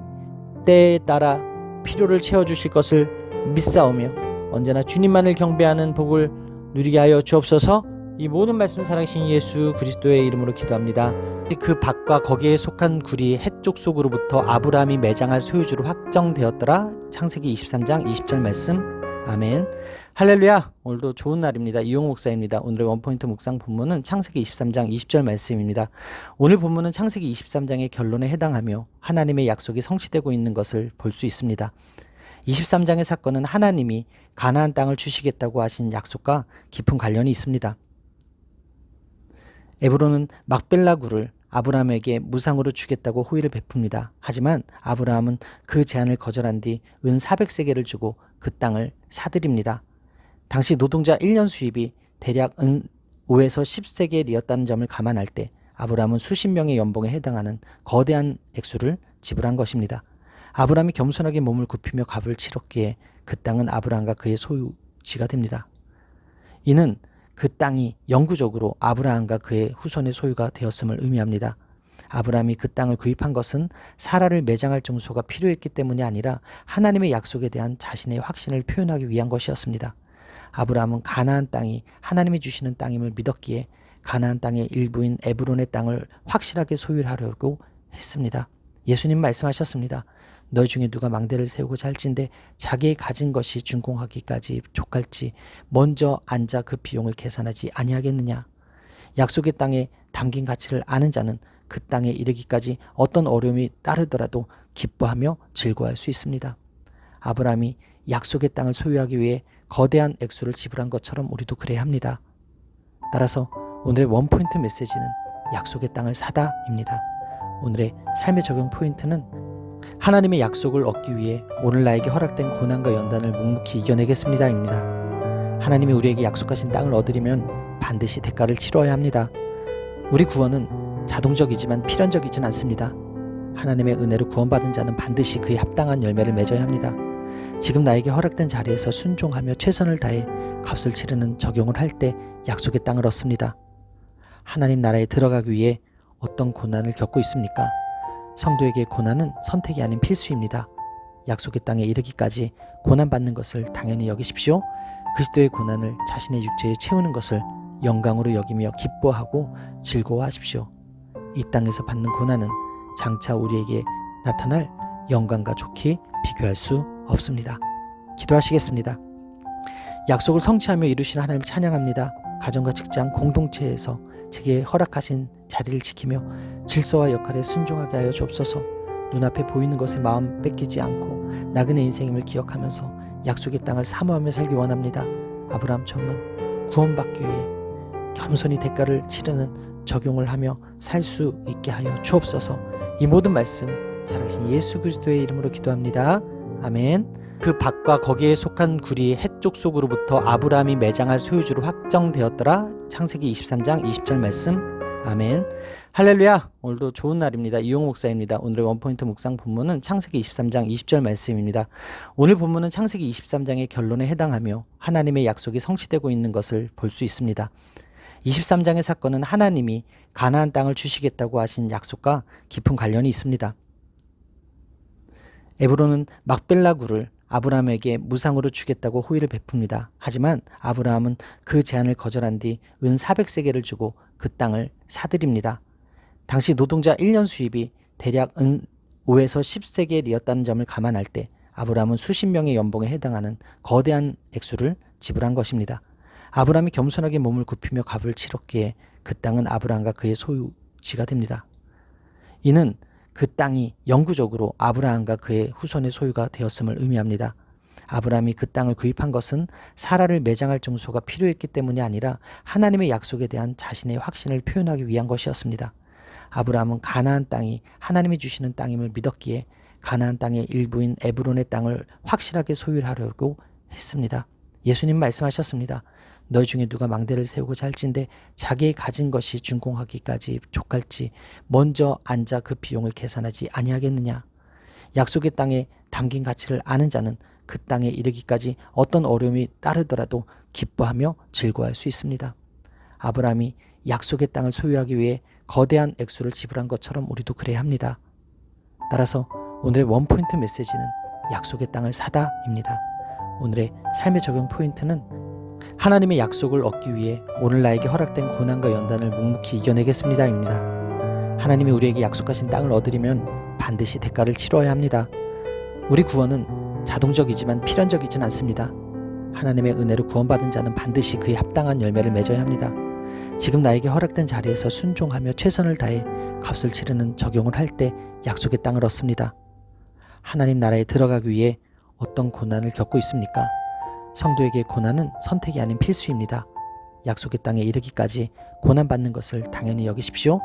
때에 따라 필요를 채워주실 것을 믿사오며 언제나 주님만을 경배하는 복을 누리게 하여 주옵소서. 이 모든 말씀 살아계신 예수 그리스도의 이름으로 기도합니다. 그 밭과 거기에 속한 굴이 해쪽 속으로부터 아브라함이 매장할 소유주로 확정되었더라. 창세기 23장 20절 말씀. 아멘. 할렐루야. 오늘도 좋은 날입니다. 이용호 목사입니다. 오늘의 원포인트 묵상 본문은 창세기 23장 20절 말씀입니다. 오늘 본문은 창세기 23장의 결론에 해당하며 하나님의 약속이 성취되고 있는 것을 볼 수 있습니다. 23장의 사건은 하나님이 가나안 땅을 주시겠다고 하신 약속과 깊은 관련이 있습니다. 에브론은 막벨라 굴을 아브라함에게 무상으로 주겠다고 호의를 베풉니다. 하지만 아브라함은 그 제안을 거절한 뒤 은 400세겔을 주고 그 땅을 사들입니다. 당시 노동자 1년 수입이 대략 은 5에서 10세겔이었다는 점을 감안할 때 아브라함은 수십 명의 연봉에 해당하는 거대한 액수를 지불한 것입니다. 아브라함이 겸손하게 몸을 굽히며 값을 치렀기에 그 땅은 아브라함과 그의 소유지가 됩니다. 이는 그 땅이 영구적으로 아브라함과 그의 후손의 소유가 되었음을 의미합니다. 아브라함이 그 땅을 구입한 것은 사라를 매장할 장소가 필요했기 때문이 아니라 하나님의 약속에 대한 자신의 확신을 표현하기 위한 것이었습니다. 아브라함은 가나안 땅이 하나님이 주시는 땅임을 믿었기에 가나안 땅의 일부인 에브론의 땅을 확실하게 소유하려고 했습니다. 예수님 말씀하셨습니다. 너희 중에 누가 망대를 세우고자 할진대 자기의 가진 것이 준공하기까지 족할지 먼저 앉아 그 비용을 계산하지 아니하겠느냐. 약속의 땅에 담긴 가치를 아는 자는 그 땅에 이르기까지 어떤 어려움이 따르더라도 기뻐하며 즐거워할 수 있습니다. 아브라함이 약속의 땅을 소유하기 위해 거대한 액수를 지불한 것처럼 우리도 그래야 합니다. 따라서 오늘의 원포인트 메시지는 약속의 땅을 사다입니다. 오늘의 삶의 적용 포인트는 하나님의 약속을 얻기 위해 오늘 나에게 허락된 고난과 연단을 묵묵히 이겨내겠습니다입니다. 하나님이 우리에게 약속하신 땅을 얻으려면 반드시 대가를 치러야 합니다. 우리 구원은 자동적이지만 필연적이진 않습니다. 하나님의 은혜로 구원받은 자는 반드시 그에 합당한 열매를 맺어야 합니다. 지금 나에게 허락된 자리에서 순종하며 최선을 다해 값을 치르는 적용을 할 때 약속의 땅을 얻습니다. 하나님 나라에 들어가기 위해 어떤 고난을 겪고 있습니까? 성도에게 고난은 선택이 아닌 필수입니다. 약속의 땅에 이르기까지 고난받는 것을 당연히 여기십시오. 그리스도의 고난을 자신의 육체에 채우는 것을 영광으로 여기며 기뻐하고 즐거워하십시오. 이 땅에서 받는 고난은 장차 우리에게 나타날 영광과 좋게 비교할 수 없습니다. 기도하시겠습니다. 약속을 성취하며 이루신 하나님 찬양합니다. 가정과 직장 공동체에서 제게 허락하신 자리를 지키며 질서와 역할에 순종하게 하여 주옵소서. 눈앞에 보이는 것에 마음 뺏기지 않고 나그네 인생임을 기억하면서 약속의 땅을 사모하며 살기 원합니다. 아브라함처럼 구원받기 위해 겸손히 대가를 치르는 적용을 하며 살 수 있게 하여 주옵소서. 이 모든 말씀 살아계신 예수 그리스도의 이름으로 기도합니다. 아멘. 그 밭과 거기에 속한 굴이 해쪽 속으로부터 아브라함이 매장할 소유주로 확정되었더라. 창세기 23장 20절 말씀. 아멘. 할렐루야. 오늘도 좋은 날입니다. 이용 목사입니다. 오늘의 원포인트 묵상 본문은 창세기 23장 20절 말씀입니다. 오늘 본문은 창세기 23장의 결론에 해당하며 하나님의 약속이 성취되고 있는 것을 볼 수 있습니다. 23장의 사건은 하나님이 가나안 땅을 주시겠다고 하신 약속과 깊은 관련이 있습니다. 에브론은 막벨라 굴을 아브라함에게 무상으로 주겠다고 호의를 베풉니다. 하지만 아브라함은 그 제안을 거절한 뒤 은 400세겔을 주고 그 땅을 사들입니다. 당시 노동자 1년 수입이 대략 은 5에서 10세겔이었다는 점을 감안할 때 아브라함은 수십 명의 연봉에 해당하는 거대한 액수를 지불한 것입니다. 아브라함이 겸손하게 몸을 굽히며 값을 치렀기에 그 땅은 아브라함과 그의 소유지가 됩니다. 이는 그 땅이 영구적으로 아브라함과 그의 후손의 소유가 되었음을 의미합니다. 아브라함이 그 땅을 구입한 것은 사라를 매장할 증소가 필요했기 때문이 아니라 하나님의 약속에 대한 자신의 확신을 표현하기 위한 것이었습니다. 아브라함은 가나안 땅이 하나님이 주시는 땅임을 믿었기에 가나안 땅의 일부인 에브론의 땅을 확실하게 소유하려고 했습니다. 예수님 말씀하셨습니다. 너희 중에 누가 망대를 세우고자 할진대 자기의 가진 것이 준공하기까지 족할지 먼저 앉아 그 비용을 계산하지 아니하겠느냐. 약속의 땅에 담긴 가치를 아는 자는 그 땅에 이르기까지 어떤 어려움이 따르더라도 기뻐하며 즐거워할 수 있습니다. 아브라함이 약속의 땅을 소유하기 위해 거대한 액수를 지불한 것처럼 우리도 그래야 합니다. 따라서 오늘의 원포인트 메시지는 약속의 땅을 사다입니다. 오늘의 삶의 적용 포인트는 하나님의 약속을 얻기 위해 오늘 나에게 허락된 고난과 연단을 묵묵히 이겨내겠습니다입니다. 하나님이 우리에게 약속하신 땅을 얻으려면 반드시 대가를 치러야 합니다. 우리 구원은 자동적이지만 필연적이진 않습니다. 하나님의 은혜로 구원받은 자는 반드시 그에 합당한 열매를 맺어야 합니다. 지금 나에게 허락된 자리에서 순종하며 최선을 다해 값을 치르는 적용을 할 때 약속의 땅을 얻습니다. 하나님 나라에 들어가기 위해 어떤 고난을 겪고 있습니까? 성도에게 고난은 선택이 아닌 필수입니다. 약속의 땅에 이르기까지 고난받는 것을 당연히 여기십시오.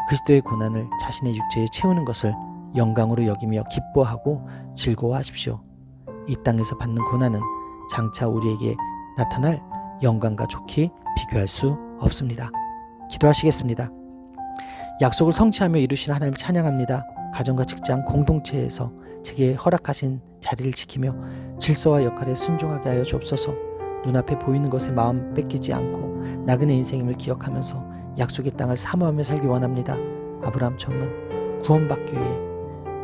그리스도의 고난을 자신의 육체에 채우는 것을 영광으로 여기며 기뻐하고 즐거워하십시오. 이 땅에서 받는 고난은 장차 우리에게 나타날 영광과 좋게 비교할 수 없습니다. 기도하시겠습니다. 약속을 성취하며 이루신 하나님 찬양합니다. 가정과 직장 공동체에서 제게 허락하신 자리를 지키며 질서와 역할에 순종하게 하여 주옵소서. 눈앞에 보이는 것에 마음 뺏기지 않고 나그네 인생임을 기억하면서 약속의 땅을 사모하며 살기 원합니다. 아브라함처럼 구원받기 위해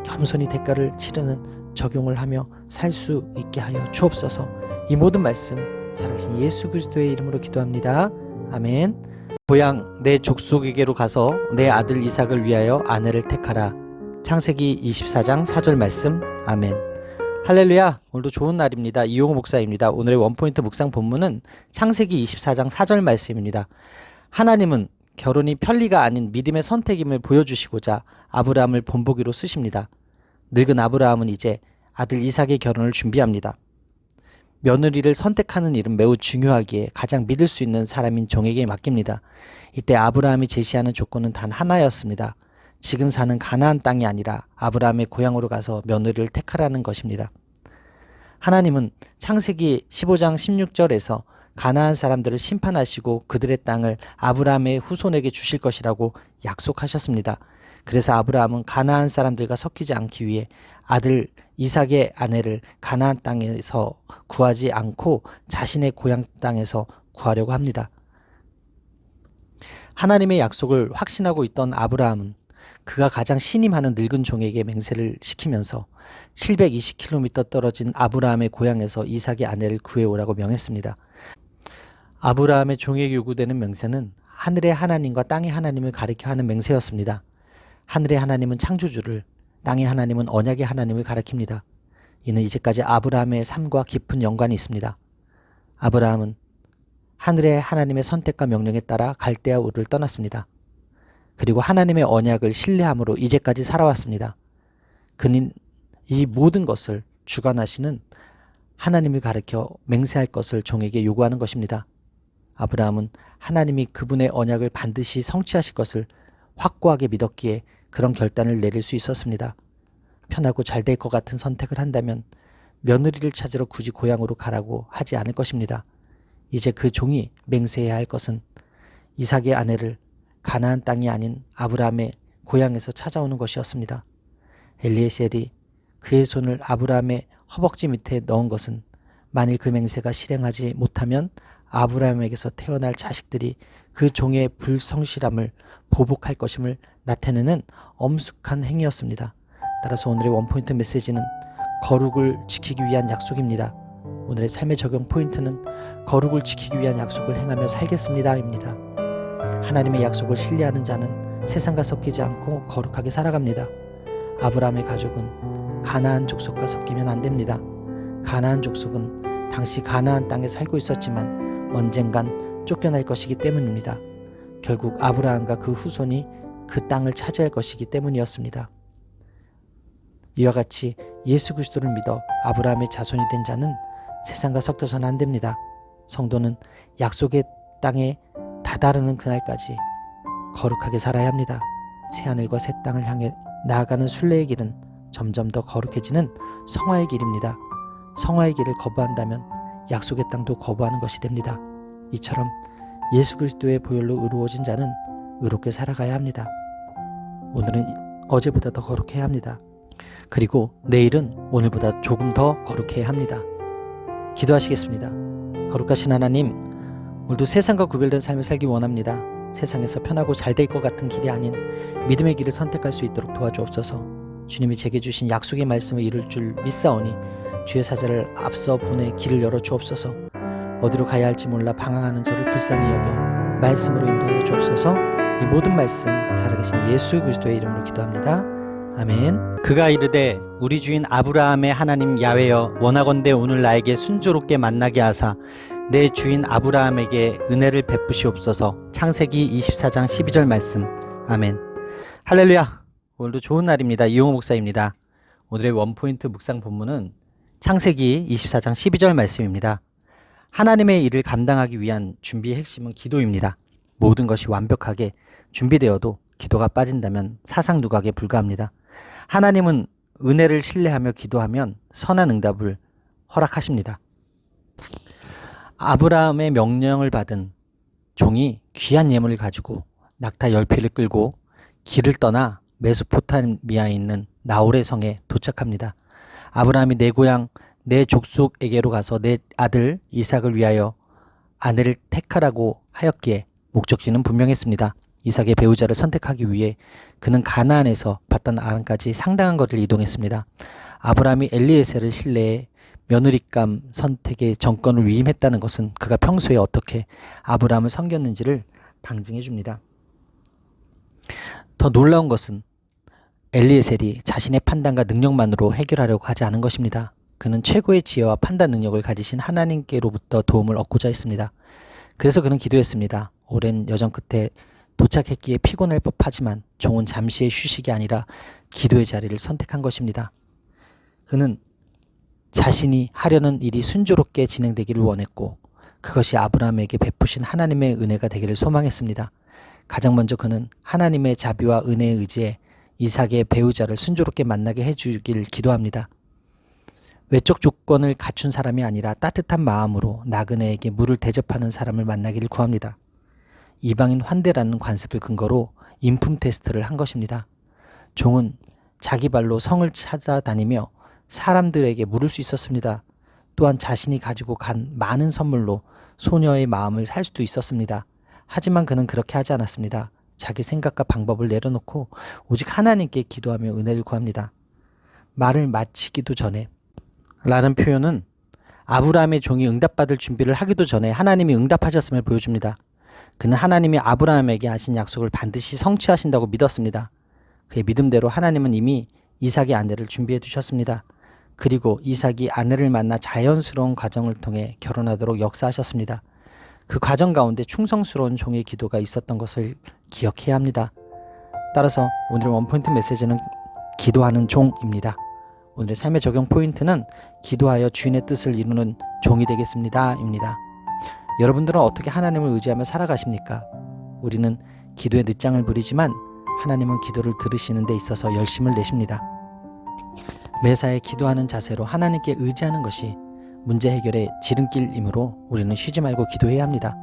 겸손히 대가를 치르는 적용을 하며 살 수 있게 하여 주옵소서. 이 모든 말씀 살아계신 예수 그리스도의 이름으로 기도합니다. 아멘. 고향 내 족속에게로 가서 내 아들 이삭을 위하여 아내를 택하라. 창세기 24장 4절 말씀. 아멘. 할렐루야. 오늘도 좋은 날입니다. 이용 목사입니다. 오늘의 원포인트 묵상 본문은 창세기 24장 4절 말씀입니다. 하나님은 결혼이 편리가 아닌 믿음의 선택임을 보여주시고자 아브라함을 본보기로 쓰십니다. 늙은 아브라함은 이제 아들 이삭의 결혼을 준비합니다. 며느리를 선택하는 일은 매우 중요하기에 가장 믿을 수 있는 사람인 종에게 맡깁니다. 이때 아브라함이 제시하는 조건은 단 하나였습니다. 지금 사는 가나안 땅이 아니라 아브라함의 고향으로 가서 며느리를 택하라는 것입니다. 하나님은 창세기 15장 16절에서 가나안 사람들을 심판하시고 그들의 땅을 아브라함의 후손에게 주실 것이라고 약속하셨습니다. 그래서 아브라함은 가나안 사람들과 섞이지 않기 위해 아들 이삭의 아내를 가나안 땅에서 구하지 않고 자신의 고향 땅에서 구하려고 합니다. 하나님의 약속을 확신하고 있던 아브라함은 그가 가장 신임하는 늙은 종에게 맹세를 시키면서 720km 떨어진 아브라함의 고향에서 이삭의 아내를 구해오라고 명했습니다. 아브라함의 종에게 요구되는 맹세는 하늘의 하나님과 땅의 하나님을 가리켜 하는 맹세였습니다. 하늘의 하나님은 창조주를, 땅의 하나님은 언약의 하나님을 가리킵니다. 이는 이제까지 아브라함의 삶과 깊은 연관이 있습니다. 아브라함은 하늘의 하나님의 선택과 명령에 따라 갈대아 우르를 떠났습니다. 그리고 하나님의 언약을 신뢰함으로 이제까지 살아왔습니다. 그는 이 모든 것을 주관하시는 하나님을 가리켜 맹세할 것을 종에게 요구하는 것입니다. 아브라함은 하나님이 그분의 언약을 반드시 성취하실 것을 확고하게 믿었기에 그런 결단을 내릴 수 있었습니다. 편하고 잘 될 것 같은 선택을 한다면 며느리를 찾으러 굳이 고향으로 가라고 하지 않을 것입니다. 이제 그 종이 맹세해야 할 것은 이삭의 아내를 가나안 땅이 아닌 아브라함의 고향에서 찾아오는 것이었습니다. 엘리에셀이 그의 손을 아브라함의 허벅지 밑에 넣은 것은 만일 그 맹세가 실행하지 못하면 아브라함에게서 태어날 자식들이 그 종의 불성실함을 보복할 것임을 나타내는 엄숙한 행위였습니다. 따라서 오늘의 원포인트 메시지는 거룩을 지키기 위한 약속입니다. 오늘의 삶의 적용 포인트는 거룩을 지키기 위한 약속을 행하며 살겠습니다 입니다. 하나님의 약속을 신뢰하는 자는 세상과 섞이지 않고 거룩하게 살아갑니다. 아브라함의 가족은 가나안 족속과 섞이면 안 됩니다. 가나안 족속은 당시 가나안 땅에 살고 있었지만 언젠간 쫓겨날 것이기 때문입니다. 결국 아브라함과 그 후손이 그 땅을 차지할 것이기 때문이었습니다. 이와 같이 예수 그리스도를 믿어 아브라함의 자손이 된 자는 세상과 섞여서는 안 됩니다. 성도는 약속의 땅에 다다르는 그날까지 거룩하게 살아야 합니다. 새하늘과 새 땅을 향해 나아가는 순례의 길은 점점 더 거룩해지는 성화의 길입니다. 성화의 길을 거부한다면 약속의 땅도 거부하는 것이 됩니다. 이처럼 예수 그리스도의 보혈로 의로워진 자는 의롭게 살아가야 합니다. 오늘은 어제보다 더 거룩해야 합니다. 그리고 내일은 오늘보다 조금 더 거룩해야 합니다. 기도하시겠습니다. 거룩하신 하나님, 오늘도 세상과 구별된 삶을 살기 원합니다. 세상에서 편하고 잘 될 것 같은 길이 아닌 믿음의 길을 선택할 수 있도록 도와주옵소서. 주님이 제게 주신 약속의 말씀을 이룰 줄 믿사오니 주의 사자를 앞서 보내 길을 열어 주옵소서. 어디로 가야 할지 몰라 방황하는 저를 불쌍히 여겨 말씀으로 인도하여 주옵소서. 이 모든 말씀 살아계신 예수 그리스도의 이름으로 기도합니다. 아멘. 그가 이르되 우리 주인 아브라함의 하나님 야훼여 원하건대 오늘 나에게 순조롭게 만나게 하사 내 주인 아브라함에게 은혜를 베푸시옵소서. 창세기 24장 12절 말씀. 아멘. 할렐루야. 오늘도 좋은 날입니다. 이용호 목사입니다. 오늘의 원포인트 묵상 본문은 창세기 24장 12절 말씀입니다. 하나님의 일을 감당하기 위한 준비의 핵심은 기도입니다. 모든 것이 완벽하게 준비되어도 기도가 빠진다면 사상누각에 불과합니다. 하나님은 은혜를 신뢰하며 기도하면 선한 응답을 허락하십니다. 아브라함의 명령을 받은 종이 귀한 예물을 가지고 낙타 10피를 끌고 길을 떠나 메소포타미아에 있는 나홀의 성에 도착합니다. 아브라함이 내 고향 내 족속에게로 가서 내 아들 이삭을 위하여 아내를 택하라고 하였기에 목적지는 분명했습니다. 이삭의 배우자를 선택하기 위해 그는 가나안에서 바단 아람까지 상당한 거리를 이동했습니다. 아브라함이 엘리에셀을 신뢰해 며느리감 선택의 정권을 위임했다는 것은 그가 평소에 어떻게 아브라함을 섬겼는지를 방증해 줍니다. 더 놀라운 것은 엘리에셀이 자신의 판단과 능력만으로 해결하려고 하지 않은 것입니다. 그는 최고의 지혜와 판단 능력을 가지신 하나님께로부터 도움을 얻고자 했습니다. 그래서 그는 기도했습니다. 오랜 여정 끝에 도착했기에 피곤할 법하지만 종은 잠시의 휴식이 아니라 기도의 자리를 선택한 것입니다. 그는 자신이 하려는 일이 순조롭게 진행되기를 원했고 그것이 아브라함에게 베푸신 하나님의 은혜가 되기를 소망했습니다. 가장 먼저 그는 하나님의 자비와 은혜에 의지해 이삭의 배우자를 순조롭게 만나게 해주길 기도합니다. 외적 조건을 갖춘 사람이 아니라 따뜻한 마음으로 나그네에게 물을 대접하는 사람을 만나기를 구합니다. 이방인 환대라는 관습을 근거로 인품 테스트를 한 것입니다. 종은 자기 발로 성을 찾아다니며 사람들에게 물을 수 있었습니다. 또한 자신이 가지고 간 많은 선물로 소녀의 마음을 살 수도 있었습니다. 하지만 그는 그렇게 하지 않았습니다. 자기 생각과 방법을 내려놓고 오직 하나님께 기도하며 은혜를 구합니다. 말을 마치기도 전에 라는 표현은 아브라함의 종이 응답받을 준비를 하기도 전에 하나님이 응답하셨음을 보여줍니다. 그는 하나님이 아브라함에게 하신 약속을 반드시 성취하신다고 믿었습니다. 그의 믿음대로 하나님은 이미 이삭의 아내를 준비해 두셨습니다. 그리고 이삭이 아내를 만나 자연스러운 과정을 통해 결혼하도록 역사하셨습니다. 그 과정 가운데 충성스러운 종의 기도가 있었던 것을 기억해야 합니다. 따라서 오늘의 원포인트 메시지는 기도하는 종입니다. 오늘의 삶의 적용 포인트는 기도하여 주인의 뜻을 이루는 종이 되겠습니다 입니다. 여러분들은 어떻게 하나님을 의지하며 살아가십니까? 우리는 기도에 늦장을 부리지만 하나님은 기도를 들으시는 데 있어서 열심을 내십니다. 매사에 기도하는 자세로 하나님께 의지하는 것이 문제 해결의 지름길이므로 우리는 쉬지 말고 기도해야 합니다.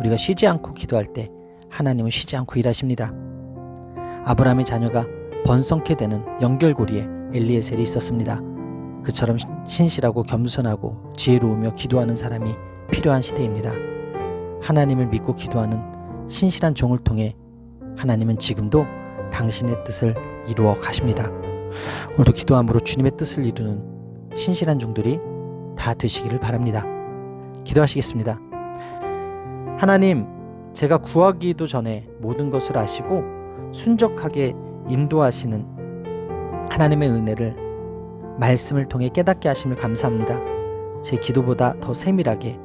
우리가 쉬지 않고 기도할 때 하나님은 쉬지 않고 일하십니다. 아브라함의 자녀가 번성케 되는 연결고리에 엘리에셀이 있었습니다. 그처럼 신실하고 겸손하고 지혜로우며 기도하는 사람이 필요한 시대입니다. 하나님을 믿고 기도하는 신실한 종을 통해 하나님은 지금도 당신의 뜻을 이루어 가십니다. 오늘도 기도함으로 주님의 뜻을 이루는 신실한 종들이 다 되시기를 바랍니다. 기도하시겠습니다. 하나님, 제가 구하기도 전에 모든 것을 아시고 순적하게 인도하시는 하나님의 은혜를 말씀을 통해 깨닫게 하심을 감사합니다. 제 기도보다 더 세밀하게,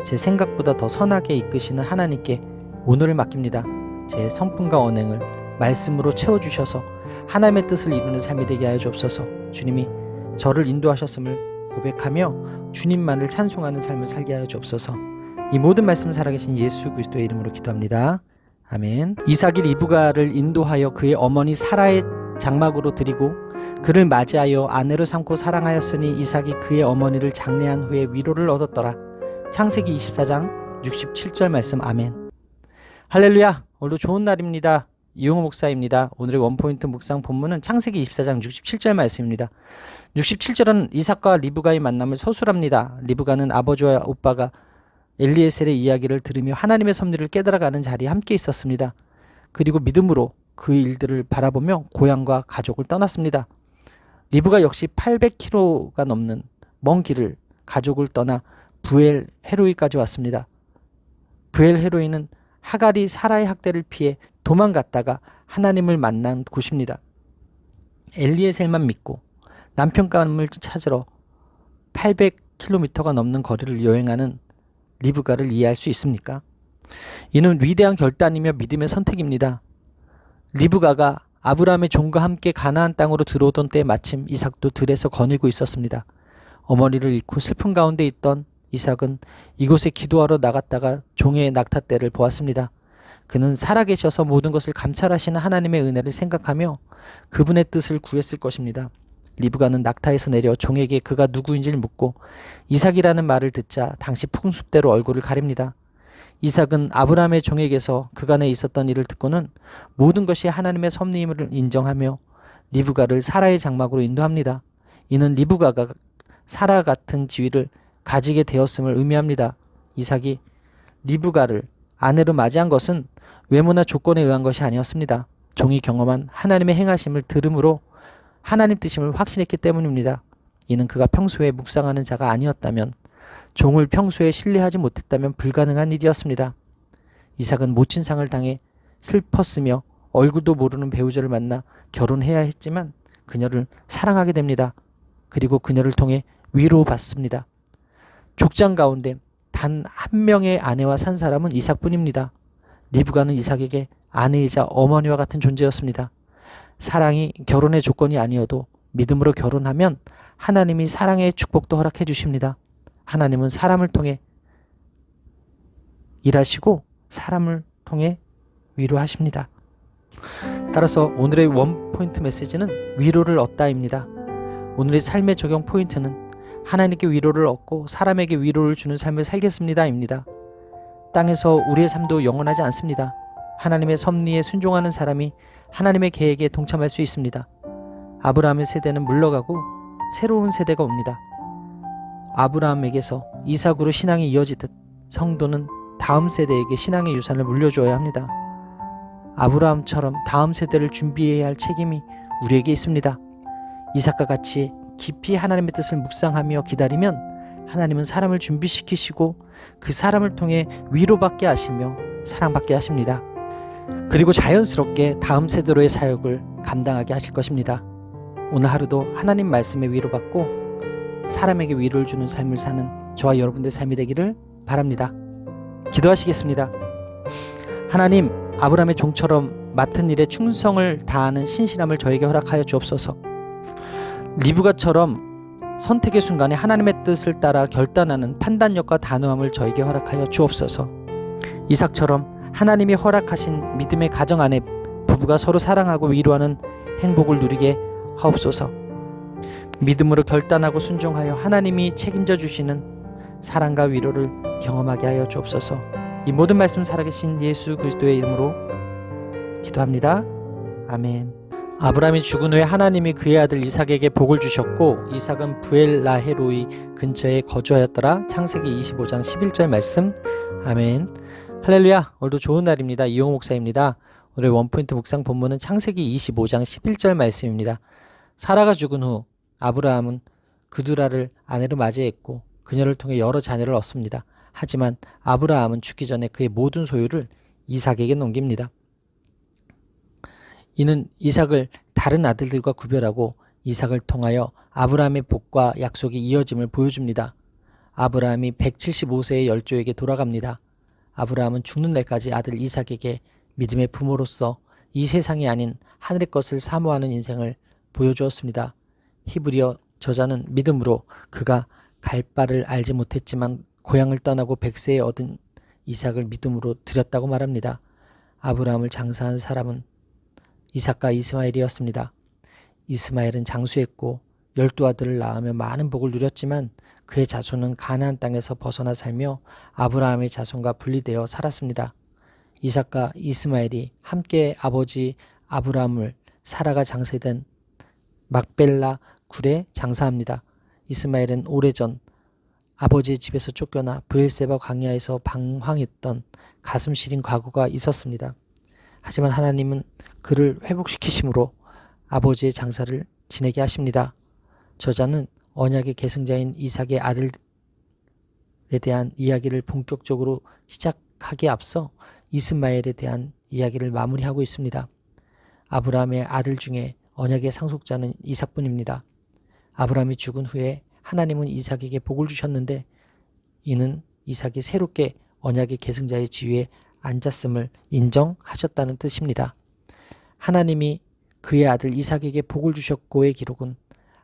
제 생각보다 더 선하게 이끄시는 하나님께 오늘을 맡깁니다. 제 성품과 언행을 말씀으로 채워주셔서 하나님의 뜻을 이루는 삶이 되게 하여 주옵소서. 주님이 저를 인도하셨음을 고백하며 주님만을 찬송하는 삶을 살게 하여 주옵소서. 이 모든 말씀 살아계신 예수 그리스도의 이름으로 기도합니다. 아멘. 이삭이 리브가를 인도하여 그의 어머니 사라의 장막으로 드리고 그를 맞이하여 아내로 삼고 사랑하였으니 이삭이 그의 어머니를 장례한 후에 위로를 얻었더라. 창세기 24장 67절 말씀. 아멘. 할렐루야. 오늘도 좋은 날입니다. 이용호 목사입니다. 오늘의 원포인트 묵상 본문은 창세기 24장 67절 말씀입니다. 67절은 이삭과 리브가의 만남을 서술합니다. 리브가는 아버지와 오빠가 엘리에셀의 이야기를 들으며 하나님의 섭리를 깨달아가는 자리에 함께 있었습니다. 그리고 믿음으로 그 일들을 바라보며 고향과 가족을 떠났습니다. 리브가 역시 800km가 넘는 먼 길을 가족을 떠나 부엘 헤로이까지 왔습니다. 부엘 헤로이는 하갈이 사라의 학대를 피해 도망갔다가 하나님을 만난 곳입니다. 엘리에셀만 믿고 남편감을 찾으러 800km가 넘는 거리를 여행하는 리브가를 이해할 수 있습니까? 이는 위대한 결단이며 믿음의 선택입니다. 리브가가 아브라함의 종과 함께 가나안 땅으로 들어오던 때에 마침 이삭도 들에서 거닐고 있었습니다. 어머니를 잃고 슬픔 가운데 있던 이삭은 이곳에 기도하러 나갔다가 종의 낙타떼를 보았습니다. 그는 살아계셔서 모든 것을 감찰하시는 하나님의 은혜를 생각하며 그분의 뜻을 구했을 것입니다. 리브가는 낙타에서 내려 종에게 그가 누구인지를 묻고 이삭이라는 말을 듣자 당시 풍습대로 얼굴을 가립니다. 이삭은 아브라함의 종에게서 그간에 있었던 일을 듣고는 모든 것이 하나님의 섭리임을 인정하며 리브가를 사라의 장막으로 인도합니다. 이는 리브가가 사라 같은 지위를 가지게 되었음을 의미합니다. 이삭이 리브가를 아내로 맞이한 것은 외모나 조건에 의한 것이 아니었습니다. 종이 경험한 하나님의 행하심을 들음으로 하나님 뜻임을 확신했기 때문입니다. 이는 그가 평소에 묵상하는 자가 아니었다면, 종을 평소에 신뢰하지 못했다면 불가능한 일이었습니다. 이삭은 모친상을 당해 슬펐으며 얼굴도 모르는 배우자를 만나 결혼해야 했지만 그녀를 사랑하게 됩니다. 그리고 그녀를 통해 위로받습니다. 족장 가운데 단 한 명의 아내와 산 사람은 이삭뿐입니다. 리브가는 이삭에게 아내이자 어머니와 같은 존재였습니다. 사랑이 결혼의 조건이 아니어도 믿음으로 결혼하면 하나님이 사랑의 축복도 허락해 주십니다. 하나님은 사람을 통해 일하시고 사람을 통해 위로하십니다. 따라서 오늘의 원포인트 메시지는 위로를 얻다입니다. 오늘의 삶의 적용 포인트는 하나님께 위로를 얻고 사람에게 위로를 주는 삶을 살겠습니다입니다. 땅에서 우리의 삶도 영원하지 않습니다. 하나님의 섭리에 순종하는 사람이 하나님의 계획에 동참할 수 있습니다. 아브라함의 세대는 물러가고 새로운 세대가 옵니다. 아브라함에게서 이삭으로 신앙이 이어지듯 성도는 다음 세대에게 신앙의 유산을 물려주어야 합니다. 아브라함처럼 다음 세대를 준비해야 할 책임이 우리에게 있습니다. 이삭과 같이 깊이 하나님의 뜻을 묵상하며 기다리면 하나님은 사람을 준비시키시고 그 사람을 통해 위로받게 하시며 사랑받게 하십니다. 그리고 자연스럽게 다음 세대로의 사역을 감당하게 하실 것입니다. 오늘 하루도 하나님 말씀에 위로받고 사람에게 위로를 주는 삶을 사는 저와 여러분들의 삶이 되기를 바랍니다. 기도하시겠습니다. 하나님, 아브라함의 종처럼 맡은 일에 충성을 다하는 신실함을 저에게 허락하여 주옵소서. 리브가처럼 선택의 순간에 하나님의 뜻을 따라 결단하는 판단력과 단호함을 저에게 허락하여 주옵소서. 이삭처럼 하나님이 허락하신 믿음의 가정 안에 부부가 서로 사랑하고 위로하는 행복을 누리게 하옵소서. 믿음으로 결단하고 순종하여 하나님이 책임져 주시는 사랑과 위로를 경험하게 하여 주옵소서. 이 모든 말씀 살아계신 예수 그리스도의 이름으로 기도합니다. 아멘. 아브라함이 죽은 후에 하나님이 그의 아들 이삭에게 복을 주셨고 이삭은 부엘라헤로이 근처에 거주하였더라. 창세기 25장 11절 말씀. 아멘. 할렐루야. 오늘도 좋은 날입니다. 이용호 목사입니다. 오늘의 원포인트 묵상 본문은 창세기 25장 11절 말씀입니다. 사라가 죽은 후 아브라함은 그두라를 아내로 맞이했고 그녀를 통해 여러 자녀를 얻습니다. 하지만 아브라함은 죽기 전에 그의 모든 소유를 이삭에게 넘깁니다. 이는 이삭을 다른 아들들과 구별하고 이삭을 통하여 아브라함의 복과 약속이 이어짐을 보여줍니다. 아브라함이 175세의 열조에게 돌아갑니다. 아브라함은 죽는 날까지 아들 이삭에게 믿음의 부모로서 이 세상이 아닌 하늘의 것을 사모하는 인생을 보여주었습니다. 히브리어 저자는 믿음으로 그가 갈 바를 알지 못했지만 고향을 떠나고 100세에 얻은 이삭을 믿음으로 드렸다고 말합니다. 아브라함을 장사한 사람은 이삭과 이스마엘이었습니다. 이스마엘은 장수했고 12아들을 낳으며 많은 복을 누렸지만 그의 자손은 가나안 땅에서 벗어나 살며 아브라함의 자손과 분리되어 살았습니다. 이삭과 이스마엘이 함께 아버지 아브라함을 사라가 장세된 막벨라 굴에 장사합니다. 이스마엘은 오래전 아버지의 집에서 쫓겨나 브엘세바 광야에서 방황했던 가슴 시린 과거가 있었습니다. 하지만 하나님은 그를 회복시키심으로 아버지의 장사를 지내게 하십니다. 저자는 언약의 계승자인 이삭의 아들에 대한 이야기를 본격적으로 시작하기에 앞서 이스마엘에 대한 이야기를 마무리하고 있습니다. 아브라함의 아들 중에 언약의 상속자는 이삭뿐입니다. 아브라함이 죽은 후에 하나님은 이삭에게 복을 주셨는데 이는 이삭이 새롭게 언약의 계승자의 지위에 앉았음을 인정하셨다는 뜻입니다. 하나님이 그의 아들 이삭에게 복을 주셨고의 기록은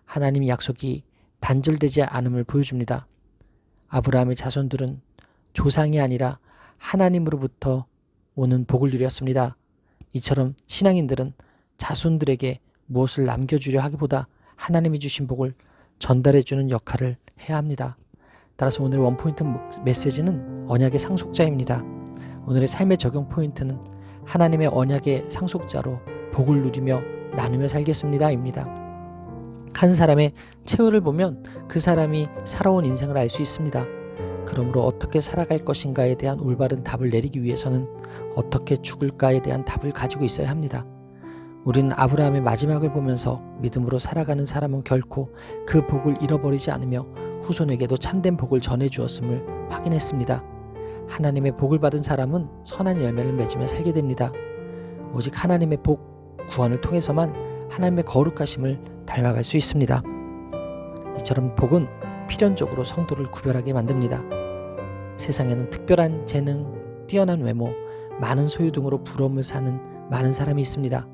하나님의 약속이 단절되지 않음을 보여줍니다. 아브라함의 자손들은 조상이 아니라 하나님으로부터 오는 복을 누렸습니다. 이처럼 신앙인들은 자손들에게 무엇을 남겨주려 하기보다 하나님이 주신 복을 전달해주는 역할을 해야 합니다. 따라서 오늘 원포인트 메시지는 언약의 상속자입니다. 오늘의 삶의 적용 포인트는 하나님의 언약의 상속자로 복을 누리며 나누며 살겠습니다 입니다. 한 사람의 최후를 보면 그 사람이 살아온 인생을 알 수 있습니다. 그러므로 어떻게 살아갈 것인가에 대한 올바른 답을 내리기 위해서는 어떻게 죽을까에 대한 답을 가지고 있어야 합니다. 우리는 아브라함의 마지막을 보면서 믿음으로 살아가는 사람은 결코 그 복을 잃어버리지 않으며 후손에게도 참된 복을 전해주었음을 확인했습니다. 하나님의 복을 받은 사람은 선한 열매를 맺으며 살게 됩니다. 오직 하나님의 복, 구원을 통해서만 하나님의 거룩하심을 닮아갈 수 있습니다. 이처럼 복은 필연적으로 성도를 구별하게 만듭니다. 세상에는 특별한 재능, 뛰어난 외모, 많은 소유 등으로 부러움을 사는 많은 사람이 있습니다.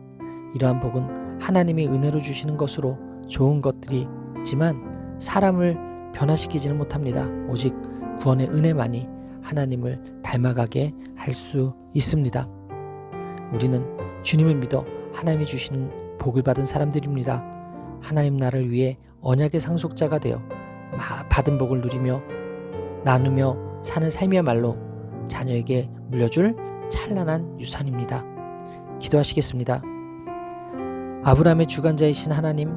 이러한 복은 하나님이 은혜로 주시는 것으로 좋은 것들이지만 사람을 변화시키지는 못합니다. 오직 구원의 은혜만이 하나님을 닮아가게 할 수 있습니다. 우리는 주님을 믿어 하나님이 주시는 복을 받은 사람들입니다. 하나님 나라를 위해 언약의 상속자가 되어 받은 복을 누리며 나누며 사는 삶이야말로 자녀에게 물려줄 찬란한 유산입니다. 기도하시겠습니다. 아브라함의 주관자이신 하나님,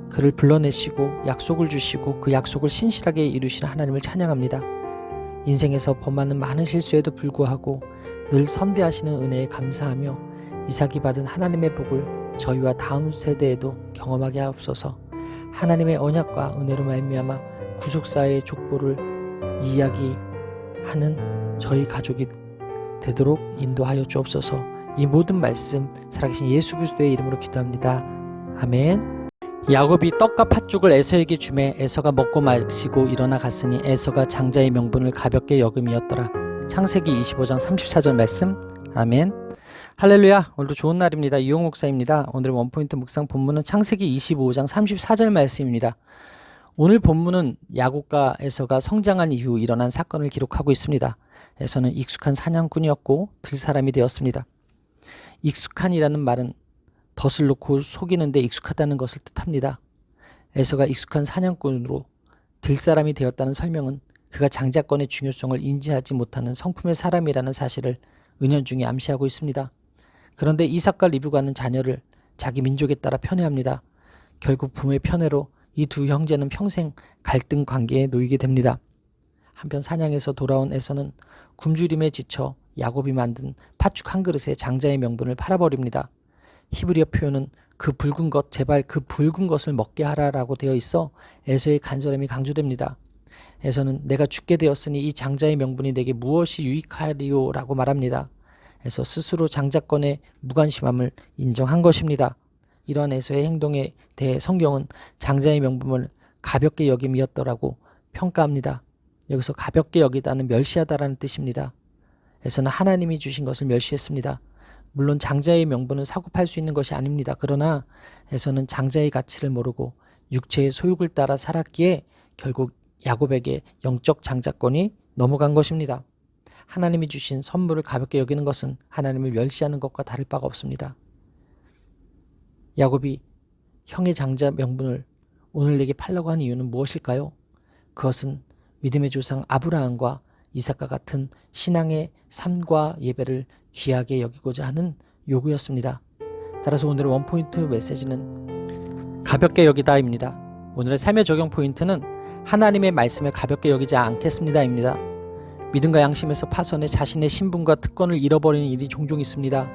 그를 불러내시고 약속을 주시고 그 약속을 신실하게 이루시는 하나님을 찬양합니다. 인생에서 범하는 많은 실수에도 불구하고 늘 선대하시는 은혜에 감사하며 이삭이 받은 하나님의 복을 저희와 다음 세대에도 경험하게 하옵소서. 하나님의 언약과 은혜로 말미암아 구속사의 족보를 이야기하는 저희 가족이 되도록 인도하여 주옵소서. 이 모든 말씀 살아계신 예수 그리스도의 이름으로 기도합니다. 아멘. 야곱이 떡과 팥죽을 에서에게 주매 에서가 먹고 마시고 일어나 갔으니 에서가 장자의 명분을 가볍게 여김이었더라. 창세기 25장 34절 말씀. 아멘. 할렐루야. 오늘도 좋은 날입니다. 이용 목사입니다. 오늘 원포인트 묵상 본문은 창세기 25장 34절 말씀입니다. 오늘 본문은 야곱과 에서가 성장한 이후 일어난 사건을 기록하고 있습니다. 에서는 익숙한 사냥꾼이었고 들사람이 되었습니다. 익숙한이라는 말은 덫을 놓고 속이는 데 익숙하다는 것을 뜻합니다. 에서가 익숙한 사냥꾼으로 들사람이 되었다는 설명은 그가 장자권의 중요성을 인지하지 못하는 성품의 사람이라는 사실을 은연중에 암시하고 있습니다. 그런데 이삭과 리브가는 자녀를 자기 민족에 따라 편애합니다. 결국 부모의 편애로 이 두 형제는 평생 갈등 관계에 놓이게 됩니다. 한편 사냥에서 돌아온 에서는 굶주림에 지쳐 야곱이 만든 팥죽 한 그릇에 장자의 명분을 팔아버립니다. 히브리어 표현은 그 붉은 것, 제발 그 붉은 것을 먹게 하라라고 되어 있어 에서의 간절함이 강조됩니다. 에서는 내가 죽게 되었으니 이 장자의 명분이 내게 무엇이 유익하리요 라고 말합니다. 에서 스스로 장자권의 무관심함을 인정한 것입니다. 이러한 에서의 행동에 대해 성경은 장자의 명분을 가볍게 여김이었더라고 평가합니다. 여기서 가볍게 여기다는 멸시하다라는 뜻입니다. 에서는 하나님이 주신 것을 멸시했습니다. 물론 장자의 명분은 사고 팔 수 있는 것이 아닙니다. 그러나 에서는 장자의 가치를 모르고 육체의 소욕을 따라 살았기에 결국 야곱에게 영적 장자권이 넘어간 것입니다. 하나님이 주신 선물을 가볍게 여기는 것은 하나님을 멸시하는 것과 다를 바가 없습니다. 야곱이 형의 장자 명분을 오늘 내게 팔려고 한 이유는 무엇일까요? 그것은 믿음의 조상 아브라함과 이삭과 같은 신앙의 삶과 예배를 귀하게 여기고자 하는 요구였습니다. 따라서 오늘의 원포인트 메시지는 가볍게 여기다입니다. 오늘의 삶의 적용 포인트는 하나님의 말씀을 가볍게 여기지 않겠습니다입니다. 믿음과 양심에서 파선해 자신의 신분과 특권을 잃어버리는 일이 종종 있습니다.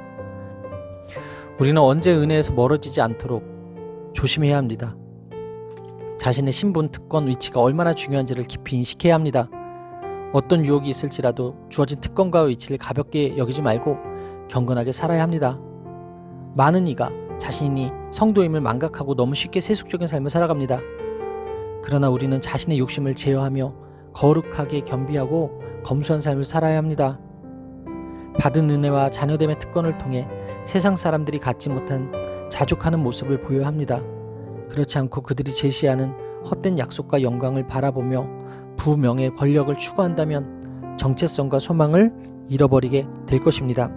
우리는 언제 은혜에서 멀어지지 않도록 조심해야 합니다. 자신의 신분, 특권, 위치가 얼마나 중요한지를 깊이 인식해야 합니다. 어떤 유혹이 있을지라도 주어진 특권과 위치를 가볍게 여기지 말고 경건하게 살아야 합니다. 많은 이가 자신이 성도임을 망각하고 너무 쉽게 세속적인 삶을 살아갑니다. 그러나 우리는 자신의 욕심을 제어하며 거룩하게 겸비하고 검소한 삶을 살아야 합니다. 받은 은혜와 자녀됨의 특권을 통해 세상 사람들이 갖지 못한 자족하는 모습을 보여야 합니다. 그렇지 않고 그들이 제시하는 헛된 약속과 영광을 바라보며 부명예, 권력을 추구한다면 정체성과 소망을 잃어버리게 될 것입니다.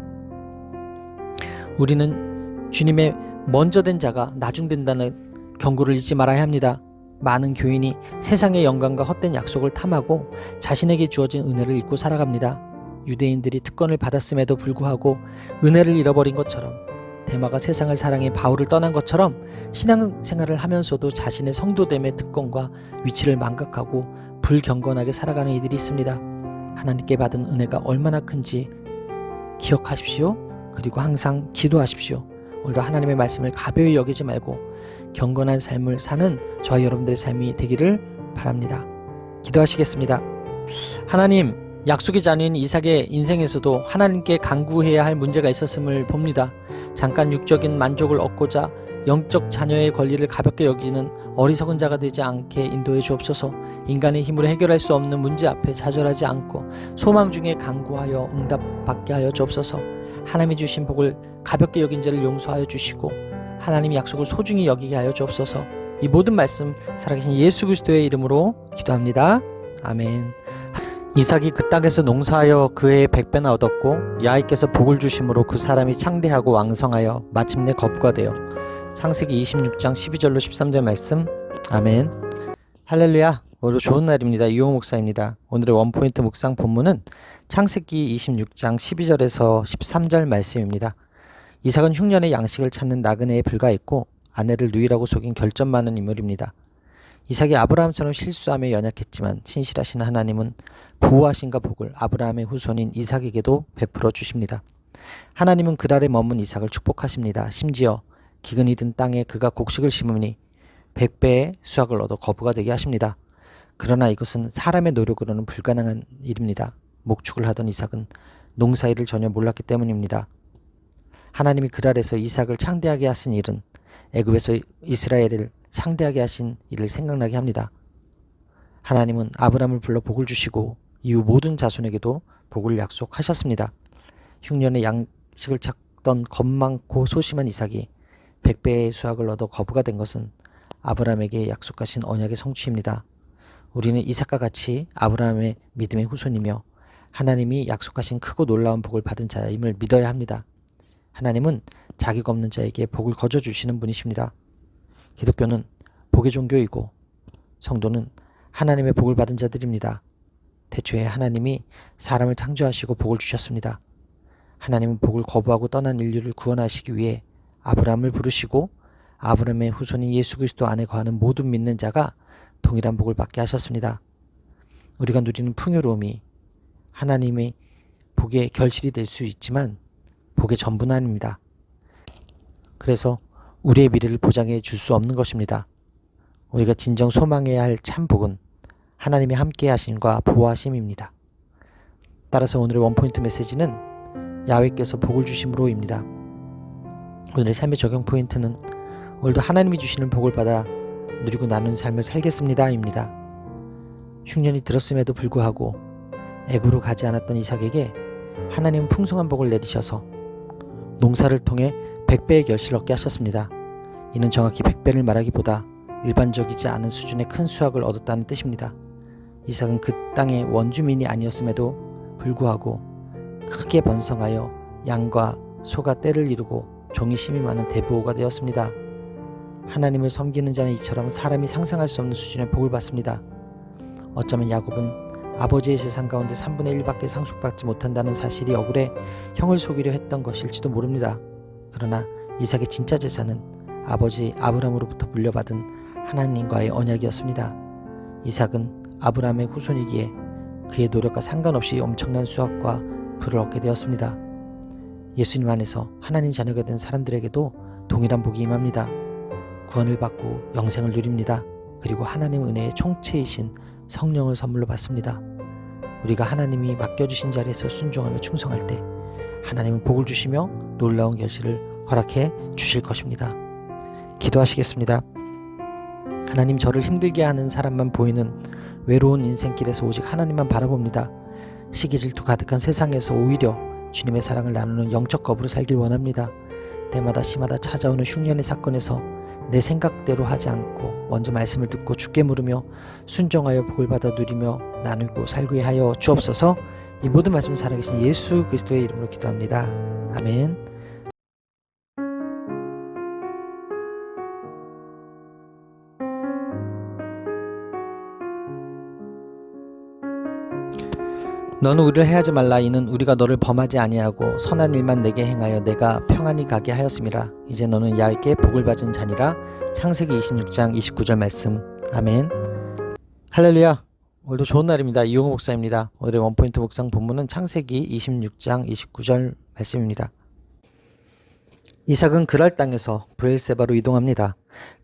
우리는 주님의 먼저 된 자가 나중된다는 경고를 잊지 말아야 합니다. 많은 교인이 세상의 영광과 헛된 약속을 탐하고 자신에게 주어진 은혜를 잊고 살아갑니다. 유대인들이 특권을 받았음에도 불구하고 은혜를 잃어버린 것처럼 데마가 세상을 사랑해 바울을 떠난 것처럼 신앙생활을 하면서도 자신의 성도됨의 특권과 위치를 망각하고 불경건하게 살아가는 이들이 있습니다. 하나님께 받은 은혜가 얼마나 큰지 기억하십시오. 그리고 항상 기도하십시오. 오늘도 하나님의 말씀을 가벼이 여기지 말고 경건한 삶을 사는 저와 여러분들의 삶이 되기를 바랍니다. 기도하시겠습니다. 하나님, 약속의 자녀인 이삭의 인생에서도 하나님께 간구해야 할 문제가 있었음을 봅니다. 잠깐 육적인 만족을 얻고자 영적 자녀의 권리를 가볍게 여기는 어리석은 자가 되지 않게 인도해 주옵소서. 인간의 힘으로 해결할 수 없는 문제 앞에 좌절하지 않고 소망 중에 간구하여 응답받게 하여 주옵소서. 하나님이 주신 복을 가볍게 여긴 자를 용서하여 주시고 하나님의 약속을 소중히 여기게 하여 주옵소서. 이 모든 말씀 살아계신 예수 그리스도의 이름으로 기도합니다. 아멘. 이삭이 그 땅에서 농사하여 그의 100배나 얻었고 야훼께서 복을 주심으로 그 사람이 창대하고 왕성하여 마침내 거부가 되어. 창세기 26장 12절로 13절 말씀. 아멘. 할렐루야. 오늘 좋은 날입니다. 이용호 목사입니다. 오늘의 원포인트 묵상 본문은 창세기 26장 12절에서 13절 말씀입니다. 이삭은 흉년의 양식을 찾는 나그네에 불과했고 아내를 누이라고 속인 결점 많은 인물입니다. 이삭이 아브라함처럼 실수하며 연약했지만 신실하신 하나님은 보호하신가 복을 아브라함의 후손인 이삭에게도 베풀어 주십니다. 하나님은 그랄에 머문 이삭을 축복하십니다. 심지어 기근이 든 땅에 그가 곡식을 심으니 100배의 수확을 얻어 거부가 되게 하십니다. 그러나 이것은 사람의 노력으로는 불가능한 일입니다. 목축을 하던 이삭은 농사일을 전혀 몰랐기 때문입니다. 하나님이 그랄에서 이삭을 창대하게 하신 일은 애굽에서 이스라엘을 창대하게 하신 일을 생각나게 합니다. 하나님은 아브라함을 불러 복을 주시고 이후 모든 자손에게도 복을 약속하셨습니다. 흉년의 양식을 찾던 겁 많고 소심한 이삭이 100배의 수확을 얻어 거부가 된 것은 아브라함에게 약속하신 언약의 성취입니다. 우리는 이삭과 같이 아브라함의 믿음의 후손이며 하나님이 약속하신 크고 놀라운 복을 받은 자임을 믿어야 합니다. 하나님은 자격 없는 자에게 복을 거저 주시는 분이십니다. 기독교는 복의 종교이고 성도는 하나님의 복을 받은 자들입니다. 태초에 하나님이 사람을 창조하시고 복을 주셨습니다. 하나님은 복을 거부하고 떠난 인류를 구원하시기 위해 아브라함을 부르시고 아브라함의 후손인 예수 그리스도 안에 거하는 모든 믿는 자가 동일한 복을 받게 하셨습니다. 우리가 누리는 풍요로움이 하나님의 복의 결실이 될 수 있지만 복의 전부는 아닙니다. 그래서 우리의 미래를 보장해 줄 수 없는 것입니다. 우리가 진정 소망해야 할 참 복은 하나님의 함께 하심과 보호하심입니다. 따라서 오늘의 원포인트 메시지는 야훼께서 복을 주심으로입니다. 오늘의 삶의 적용 포인트는 오늘도 하나님이 주시는 복을 받아 누리고 나누는 삶을 살겠습니다 입니다. 흉년이 들었음에도 불구하고 애굽으로 가지 않았던 이삭에게 하나님은 풍성한 복을 내리셔서 농사를 통해 100배의 결실을 얻게 하셨습니다. 이는 정확히 100배를 말하기보다 일반적이지 않은 수준의 큰 수확을 얻었다는 뜻입니다. 이삭은 그 땅의 원주민이 아니었음에도 불구하고 크게 번성하여 양과 소가 떼를 이루고 종이 심이 많은 대부호가 되었습니다. 하나님을 섬기는 자는 이처럼 사람이 상상할 수 없는 수준의 복을 받습니다. 어쩌면 야곱은 아버지의 재산 가운데 3분의 1밖에 상속받지 못한다는 사실이 억울해 형을 속이려 했던 것일지도 모릅니다. 그러나 이삭의 진짜 재산은 아버지 아브라함으로부터 물려받은 하나님과의 언약이었습니다. 이삭은 아브라함의 후손이기에 그의 노력과 상관없이 엄청난 수확과 부를 얻게 되었습니다. 예수님 안에서 하나님 자녀가 된 사람들에게도 동일한 복이 임합니다. 구원을 받고 영생을 누립니다. 그리고 하나님의 은혜의 총체이신 성령을 선물로 받습니다. 우리가 하나님이 맡겨주신 자리에서 순종하며 충성할 때 하나님은 복을 주시며 놀라운 결실을 허락해 주실 것입니다. 기도하시겠습니다. 하나님, 저를 힘들게 하는 사람만 보이는 외로운 인생길에서 오직 하나님만 바라봅니다. 시기 질투 가득한 세상에서 오히려 주님의 사랑을 나누는 영적 거부로 살길 원합니다. 때마다 시마다 찾아오는 흉년의 사건에서 내 생각대로 하지 않고 먼저 말씀을 듣고 주께 물으며 순종하여 복을 받아 누리며 나누고 살게 하여 주옵소서. 이 모든 말씀 살아계신 예수 그리스도의 이름으로 기도합니다. 아멘. 너는 의를 해하지 말라. 이는 우리가 너를 범하지 아니하고 선한 일만 내게 행하여 내가 평안히 가게 하였음이라. 이제 너는 야훼께 복을 받은 자니라. 창세기 26장 29절 말씀. 아멘. 할렐루야. 오늘도 좋은 날입니다. 이용호 목사입니다. 오늘의 원포인트 묵상 본문은 창세기 26장 29절 말씀입니다. 이삭은 그랄 땅에서 브엘세바로 이동합니다.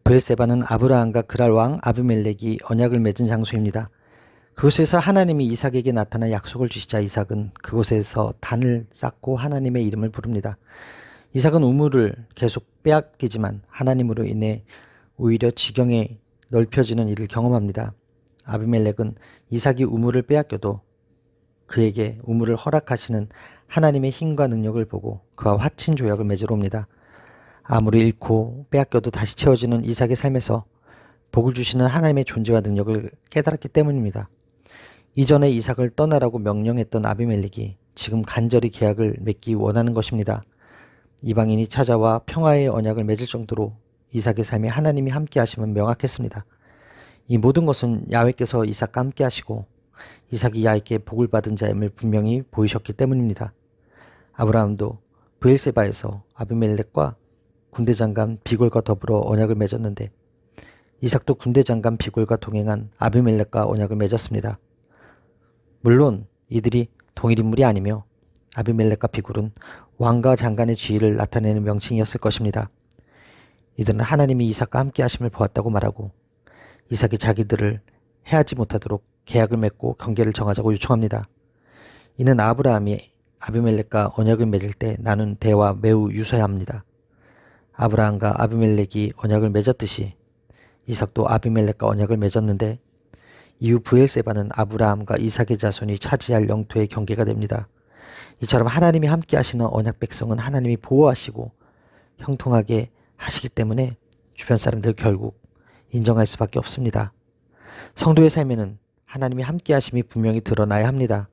브엘세바는 아브라함과 그랄 왕 아비멜렉이 언약을 맺은 장소입니다. 그곳에서 하나님이 이삭에게 나타나 약속을 주시자 이삭은 그곳에서 단을 쌓고 하나님의 이름을 부릅니다. 이삭은 우물을 계속 빼앗기지만 하나님으로 인해 오히려 지경에 넓혀지는 일을 경험합니다. 아비멜렉은 이삭이 우물을 빼앗겨도 그에게 우물을 허락하시는 하나님의 힘과 능력을 보고 그와 화친 조약을 맺으러 옵니다. 아무리 잃고 빼앗겨도 다시 채워지는 이삭의 삶에서 복을 주시는 하나님의 존재와 능력을 깨달았기 때문입니다. 이전에 이삭을 떠나라고 명령했던 아비멜렉이 지금 간절히 계약을 맺기 원하는 것입니다. 이방인이 찾아와 평화의 언약을 맺을 정도로 이삭의 삶에 하나님이 함께 하심은 명확했습니다. 이 모든 것은 야훼께서 이삭과 함께 하시고 이삭이 야훼께 복을 받은 자임을 분명히 보이셨기 때문입니다. 아브라함도 브엘세바에서 아비멜렉과 군대장관 비골과 더불어 언약을 맺었는데 이삭도 군대장관 비골과 동행한 아비멜렉과 언약을 맺었습니다. 물론 이들이 동일 인물이 아니며 아비멜렉과 비골은 왕과 장관의 지위를 나타내는 명칭이었을 것입니다. 이들은 하나님이 이삭과 함께 하심을 보았다고 말하고 이삭이 자기들을 해하지 못하도록 계약을 맺고 경계를 정하자고 요청합니다. 이는 아브라함이 아비멜렉과 언약을 맺을 때 나눈 대화와 매우 유사해야 합니다. 아브라함과 아비멜렉이 언약을 맺었듯이 이삭도 아비멜렉과 언약을 맺었는데 이후 브엘세바는 아브라함과 이삭의 자손이 차지할 영토의 경계가 됩니다. 이처럼 하나님이 함께 하시는 언약 백성은 하나님이 보호하시고 형통하게 하시기 때문에 주변 사람들 결국 인정할 수밖에 없습니다. 성도의 삶에는 하나님이 함께 하심이 분명히 드러나야 합니다.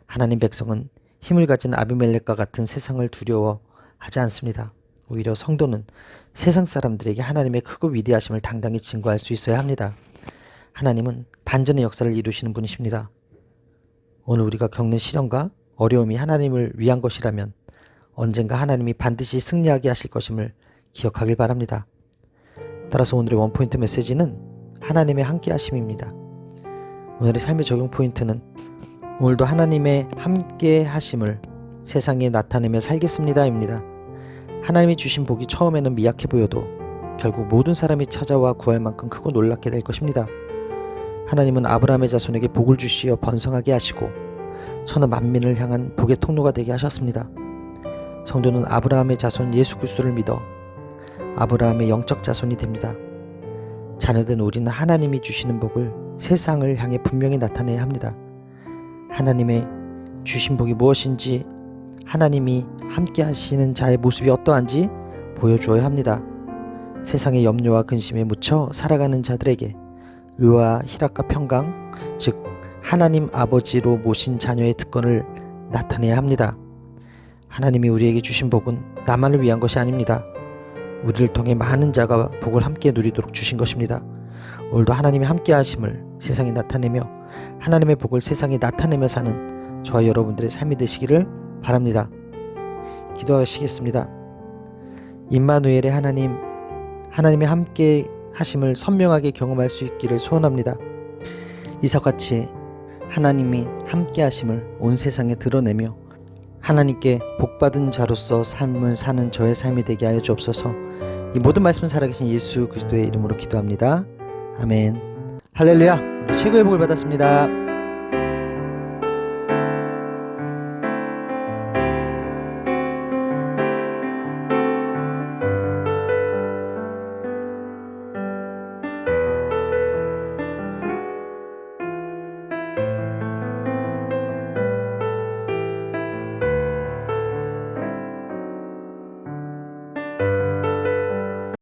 하나님 백성은 힘을 가진 아비멜렉과 같은 세상을 두려워하지 않습니다. 오히려 성도는 세상 사람들에게 하나님의 크고 위대하심을 당당히 증거할 수 있어야 합니다. 하나님은 반전의 역사를 이루시는 분이십니다. 오늘 우리가 겪는 시련과 어려움이 하나님을 위한 것이라면 언젠가 하나님이 반드시 승리하게 하실 것임을 기억하길 바랍니다. 따라서 오늘의 원포인트 메시지는 하나님의 함께 하심입니다. 오늘의 삶의 적용 포인트는 오늘도 하나님의 함께 하심을 세상에 나타내며 살겠습니다 입니다. 하나님이 주신 복이 처음에는 미약해 보여도 결국 모든 사람이 찾아와 구할 만큼 크고 놀랍게 될 것입니다. 하나님은 아브라함의 자손에게 복을 주시어 번성하게 하시고 천하 만민을 향한 복의 통로가 되게 하셨습니다. 성도는 아브라함의 자손 예수 그리스도를 믿어 아브라함의 영적 자손이 됩니다. 자녀된 우리는 하나님이 주시는 복을 세상을 향해 분명히 나타내야 합니다. 하나님의 주신 복이 무엇인지, 하나님이 함께 하시는 자의 모습이 어떠한지 보여주어야 합니다. 세상의 염려와 근심에 묻혀 살아가는 자들에게 의와 희락과 평강, 즉 하나님 아버지로 모신 자녀의 특권을 나타내야 합니다. 하나님이 우리에게 주신 복은 나만을 위한 것이 아닙니다. 우리를 통해 많은 자가 복을 함께 누리도록 주신 것입니다. 오늘도 하나님의 함께 하심을 세상에 나타내며 하나님의 복을 세상에 나타내며 사는 저와 여러분들의 삶이 되시기를 바랍니다. 기도하시겠습니다. 임마누엘의 하나님, 하나님의 함께 하심을 선명하게 경험할 수 있기를 소원합니다. 이삭같이 하나님이 함께 하심을 온 세상에 드러내며 하나님께 복받은 자로서 삶을 사는 저의 삶이 되게 하여 주옵소서. 이 모든 말씀을 살아계신 예수 그리스도의 이름으로 기도합니다. 아멘. 할렐루야. 최고의 복을 받았습니다.